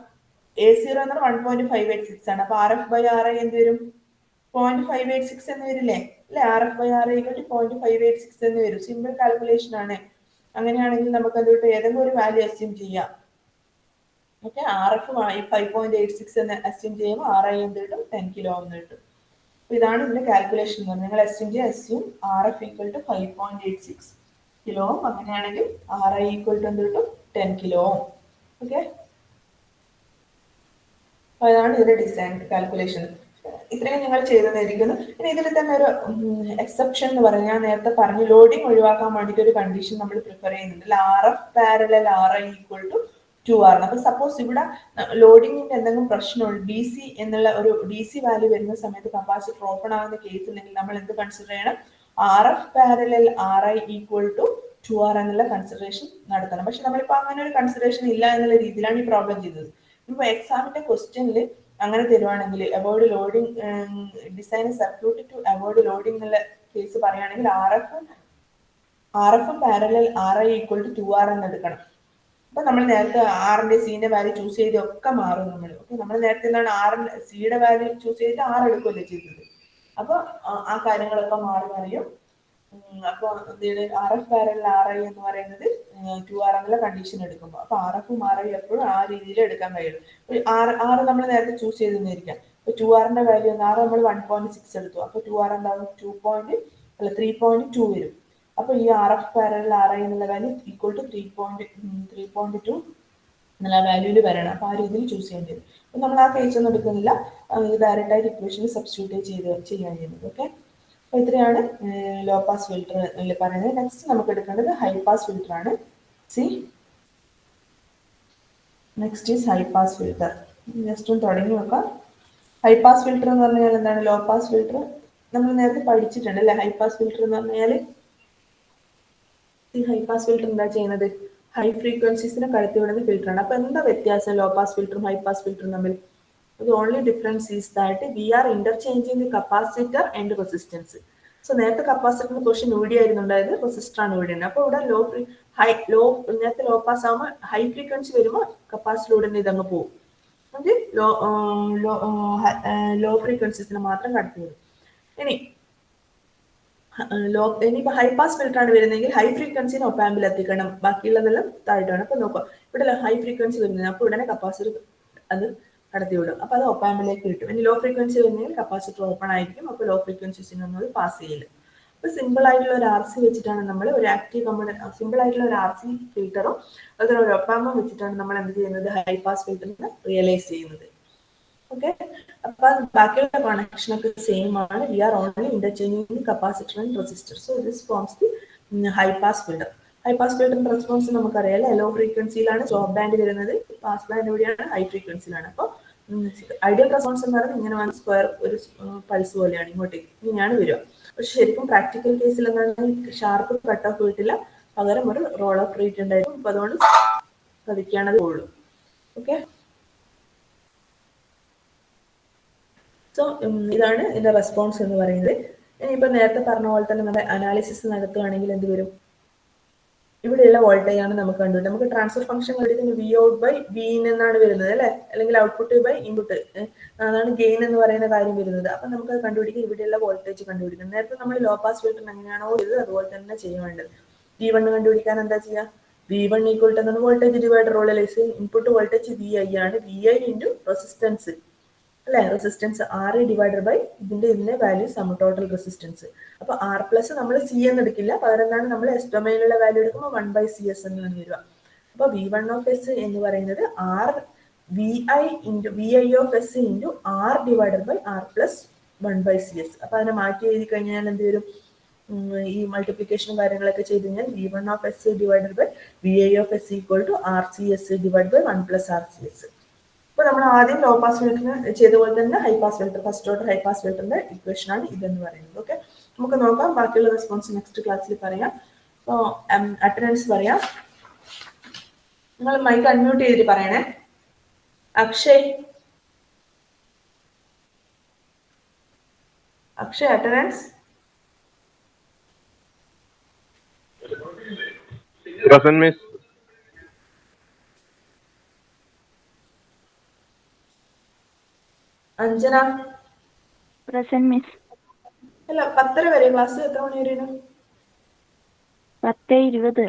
A0 എന്ന് പറഞ്ഞാൽ 1.586 ആണ്. അപ്പൊ RF ബൈ RI എന്ത് വരും? 0.586 എന്ന് വരില്ലേ അല്ലെ? RF/RA = 0.586 എന്ന് വരും. സിമ്പിൾ കാൽക്കുലേഷൻ ആണ്. അങ്ങനെയാണെങ്കിൽ നമുക്ക് അതിട്ട് ഏതെങ്കിലും ഒരു വാല്യൂ അസ്യൂം ചെയ്യാം. ഓക്കെ, RF 5.86 എന്ന് അസ്യൂം ചെയ്യുമ്പോൾ RI എന്ത് കിട്ടും? 10 കിലോ എന്ന് കിട്ടും. അപ്പൊ ഇതാണ് ഇതിന്റെ കാൽക്കുലേഷൻ എന്ന് പറഞ്ഞാൽ നിങ്ങൾ അസ്യൂം RF = 5.86 കിലോ. അങ്ങനെയാണെങ്കിൽ RI = എന്ത് കിട്ടും? 10 കിലോ. ഓക്കെ, അപ്പൊ അതാണ് ഇതിന്റെ ഡിസൈൻ കാൽക്കുലേഷൻ. ഇത്രയും നിങ്ങൾ ചെയ്തതായിരിക്കുന്നു. ഇനി ഇതിൽ തന്നെ ഒരു എക്സെപ്ഷൻ എന്ന് പറഞ്ഞാൽ ഞാൻ നേരത്തെ പറഞ്ഞു, ലോഡിംഗ് ഒഴിവാക്കാൻ വേണ്ടിയിട്ട് ഒരു കണ്ടീഷൻ നമ്മൾ പ്രിഫർ ചെയ്യുന്നുണ്ട്. RF parallel RI = 2R. അപ്പൊ സപ്പോസ് ഇവിടെ ലോഡിങ്ങിന്റെ എന്തെങ്കിലും പ്രശ്നമുണ്ട്, DC എന്നുള്ള ഒരു DC വാല്യൂ വരുന്ന സമയത്ത് കപ്പാസിറ്റർ ഓപ്പൺ ആകുന്ന കേസ് ഉണ്ടെങ്കിൽ നമ്മൾ എന്ത് കൺസിഡർ ചെയ്യണം? RF പാരലൽ RI = 2R എന്നുള്ള കൺസിഡറേഷൻ നടത്തണം. പക്ഷെ നമ്മളിപ്പോ അങ്ങനെ ഒരു കൺസിഡറേഷൻ ഇല്ല എന്നുള്ള രീതിയിലാണ് ഈ പ്രോബ്ലം ചെയ്തത്. ഇപ്പൊ എക്സാമിന്റെ ക്വസ്റ്റ്യനിൽ അങ്ങനെ തരുവാണെങ്കിൽ avoid loading design circuit to avoid loading എന്നുള്ള കേസ് പറയുകയാണെങ്കിൽ RF പാരലൽ RI = 2R എന്ന് എടുക്കണം. അപ്പൊ നമ്മൾ നേരത്തെ ആറിന്റെ സിന്റെ വാല്യൂ ചൂസ് ചെയ്ത് ഒക്കെ മാറും നമ്മൾ. ഓക്കെ, നമ്മൾ നേരത്തെ എന്താണ് സിയുടെ വാല്യൂ ചൂസ് ചെയ്തിട്ട് 6 എടുക്കുകയല്ലേ ചെയ്തത്. അപ്പൊ ആ കാര്യങ്ങളൊക്കെ മാറി അറിയും. അപ്പൊ RF പാരലൽ RI എന്ന് പറയുന്നത് 2R എന്നുള്ള കണ്ടീഷൻ എടുക്കുമ്പോൾ അപ്പൊ RF RI എപ്പോഴും ആ രീതിയിൽ എടുക്കാൻ കഴിയുള്ളൂ. ആറ് നമ്മൾ നേരത്തെ ചൂസ് ചെയ്തിരിക്കാം. അപ്പൊ 2Rന്റെ വാല്യൂ നമ്മൾ 1.6 എടുത്തു. അപ്പൊ 2R എന്താവും? 3.2 വരും. അപ്പൊ ഈ RF പാരലൽ RI എന്നുള്ള വാല്യൂ = 3.2 എന്നുള്ള വാല്യൂല് വരണം. അപ്പൊ ആ രീതിയിൽ ചൂസ് ചെയ്യേണ്ടി വരും. അപ്പൊ നമ്മൾ ആ കേസ് ഒന്നും എടുക്കുന്നില്ല, ഡയറക്റ്റ് ആയിട്ട് ഇക്വേഷനിൽ സബ്സ്റ്റിറ്റ്യൂട്ട് ചെയ്യാൻ ചെയ്യുന്നത്. ഓക്കെ, അപ്പൊ ഇത്രയാണ് ലോ പാസ് ഫിൽറ്റർ പറയുന്നത്. നെക്സ്റ്റ് നമുക്ക് എടുക്കേണ്ടത് ഹൈ പാസ് ഫിൽറ്റർ ആണ്. Next is high pass filter. Just ഒന്ന് തുടങ്ങി നോക്കാം. ഹൈ പാസ് ഫിൽറ്റർ എന്ന് പറഞ്ഞാൽ എന്താണ്? ലോ പാസ് ഫിൽറ്റർ നമ്മൾ നേരത്തെ പഠിച്ചിട്ടുണ്ട് അല്ലെ? ഹൈ പാസ് ഫിൽറ്റർ എന്ന് പറഞ്ഞാൽ ഈ ഹൈ പാസ് ഫിൽറ്റർ എന്താ ചെയ്യുന്നത്? ഹൈ ഫ്രീക്വൻസീസിനെ കടത്തിവിടുന്ന ഫിൽറ്റർ ആണ്. അപ്പൊ എന്താ വ്യത്യാസം ലോ പാസ് ഫിൽറ്ററും ഹൈ പാസ് ഫിൽറ്ററും തമ്മിൽ? The only difference is that we are interchanging the capacitor and resistance. So നേരത്തെ കപ്പാസിറ്ററിന് ക്വസ്റ്റ്യൻ ഇവിടെ ആയിരുന്നു ഉണ്ടായത്, റെസിസ്റ്റർ ആണ് ഇവിടെ ഉണ്ട്. അപ്പൊ ഇവിടെ നേരത്തെ ലോ പാസ് ആകുമ്പോൾ ഹൈ ഫ്രീക്വൻസി വരുമ്പോൾ കപ്പാസിറ്ററിലൂടെ ഇതങ്ങ് പോകും. അത് ലോ ഫ്രീക്വൻസീസിനെ മാത്രം കടത്തി വരും. ഇനിയിപ്പോ ഹൈ പാസ് ഫിൽറ്റർ ആണ് വരുന്നതെങ്കിൽ ഹൈ ഫ്രീക്വൻസിന് ഒപ്പാമ്പിൽ എത്തിക്കണം, ബാക്കിയുള്ളതെല്ലാം താഴ്ത്താണ്. അപ്പൊ നോക്കാം, ഇവിടെ ഹൈ ഫ്രീക്വൻസി വരുന്നത് അപ്പൊ ഉടനെ കപ്പാസിറ്റർ അത് കടത്തിവിടും. അപ്പൊ അത് ഒപ്പാമ്പിലേക്ക് കിട്ടും. ഇനി ലോ ഫ്രീക്വൻസി വരുന്നെങ്കിൽ കപ്പാസിറ്റർ ഓപ്പൺ ആയിരിക്കും. അപ്പൊ ലോ ഫ്രീക്വൻസീസിനൊന്നും അത് പാസ് ചെയ്യില്ല. അപ്പൊ സിമ്പിൾ ആയിട്ടുള്ള ഒരു RC വെച്ചിട്ടാണ് നമ്മൾ ഒരു ആക്റ്റീവ് കമ്പോണന്റ്, സിമ്പിൾ ആയിട്ടുള്ള ഒരു RC ഫിൽറ്ററും അതുപോലെ ഒരു ഒപ്പാമ്പും വെച്ചിട്ടാണ് നമ്മൾ എന്ത് ചെയ്യുന്നത്? ഹൈ പാസ് ഫിൽറ്ററിനെ റിയലൈസ് ചെയ്യുന്നത്. ഓക്കെ, അപ്പൊ ബാക്കിയുള്ള കണക്ഷൻ ഒക്കെ സെയിം ആണ്. We are only interchanging capacitor and resistor. So this forms the high pass filter. High pass ഫിൽറ്ററിന്റെ റെസ്പോൺസ് നമുക്കറിയാം. ലോ ഫ്രീക്വൻസിയിലാണ് സ്റ്റോപ്പ് ബാൻഡ് വരുന്നത്, പാസ് ബാൻഡ് എവിടെയാണ്? ഹൈ ഫ്രീക്വൻസിയിലാണ്. അപ്പോൾ ഐഡിയൽ റെസ്പോൺസ് എന്ന് പറയുന്നത് ഇങ്ങനെ വൺ സ്ക്വയർ ഒരു പൾസ് പോലെയാണ് ഇങ്ങോട്ടേക്ക് ഇങ്ങനെയാണ് വരിക. പക്ഷെ ശരിക്കും പ്രാക്ടിക്കൽ കേസിൽ എന്താണ്? ഷാർപ്പ് കട്ട് ഓഫ് വീട്ടില്ല, പകരം ഒരു റോൾ ഓഫ് റേറ്റ് ഉണ്ടായിരുന്നു. അപ്പൊ അതുകൊണ്ട് പതിക്കാണത് ഉള്ളൂ. ഓക്കെ, സോ ഇതാണ് ഇതിന്റെ റെസ്പോൺസ് എന്ന് പറയുന്നത്. ഇനിയിപ്പോ നേരത്തെ പറഞ്ഞ പോലെ തന്നെ നമ്മുടെ അനാലിസിസ് നടത്തുകയാണെങ്കിൽ എന്ത് വരും? ഇവിടെയുള്ള വോൾട്ടേജ് ആണ് നമുക്ക് കണ്ടുപിടിക്കും. നമുക്ക് ട്രാൻസ്ഫർ ഫംഗ്ഷൻ കണ്ടിട്ട് V out by V in എന്നാണ് വരുന്നത് അല്ലെ? അല്ലെങ്കിൽ ഔട്ട്പുട്ട് ബൈ ഇൻപുട്ട്, അതാണ് ഗെയിൻ എന്ന് പറയുന്ന കാര്യം വരുന്നത്. അപ്പൊ നമുക്ക് അത് കണ്ടുപിടിക്കും, ഇവിടെയുള്ള വോൾട്ടേജ് കണ്ടുപിടിക്കണം. നേരത്തെ നമ്മൾ ലോ പാസ് ഫിൽറ്റർ എങ്ങനെയാണോ ചെയ്തത് അതുപോലെ തന്നെ ചെയ്യാൻ വേണ്ടത്. V1 കണ്ടുപിടിക്കാൻ എന്താ ചെയ്യുക? V1 = voltage divider rule. Input voltage VI ആണ്, VI × റെസിസ്റ്റൻസ് അല്ലെ? റെസിസ്റ്റൻസ് RE ഡിവൈഡഡ് ബൈ ഇതിന്റെ വാല്യൂ സം ടോട്ടൽ റെസിസ്റ്റൻസ്. അപ്പൊ R+ നമ്മൾ C എന്ന് എടുക്കില്ല, പകരം എന്താണ് നമ്മൾ S ഡൊമൈനിലുള്ള വാല്യൂ എടുക്കുമ്പോൾ 1/CS എന്നാണ് വരിക. അപ്പൊ V1 of S എന്ന് പറയുന്നത് VI of S × R divided by R + 1/CS. അപ്പൊ അതിനെ മാറ്റി എഴുതി കഴിഞ്ഞാൽ എന്ത് വരും? ഈ മൾട്ടിപ്ലിക്കേഷനും കാര്യങ്ങളൊക്കെ ചെയ്ത് കഴിഞ്ഞാൽ V1 of S divided by VI of S = RCS divide by 1 + RCS. അപ്പൊ നമ്മൾ ആദ്യം ലോ പാസ് ഫിൽറ്ററിന് ചെയ്ത പോലെ തന്നെ high pass filter, first order high pass ഫിൽറ്ററിന്റെ ഇക്വേഷൻ ആണ് ഇതെന്ന് പറയുന്നത്. ഓക്കെ, നമുക്ക് നോക്കാം. ബാക്കിയുള്ള റെസ്പോൺസ് നെക്സ്റ്റ് ക്ലാസ്സിൽ പറയാം. സോ അറ്റൻഡൻസ് പറയാം. നിങ്ങൾ മൈക്ക് അൺമ്യൂട്ട് ചെയ്തിട്ട് പറയണേ. Akshay attendance. Present, miss. Anjana present miss. അല്ല 10:30 വരെ ക്ലാസ്, എത്ര മണി വരെയാണ്? 10:20.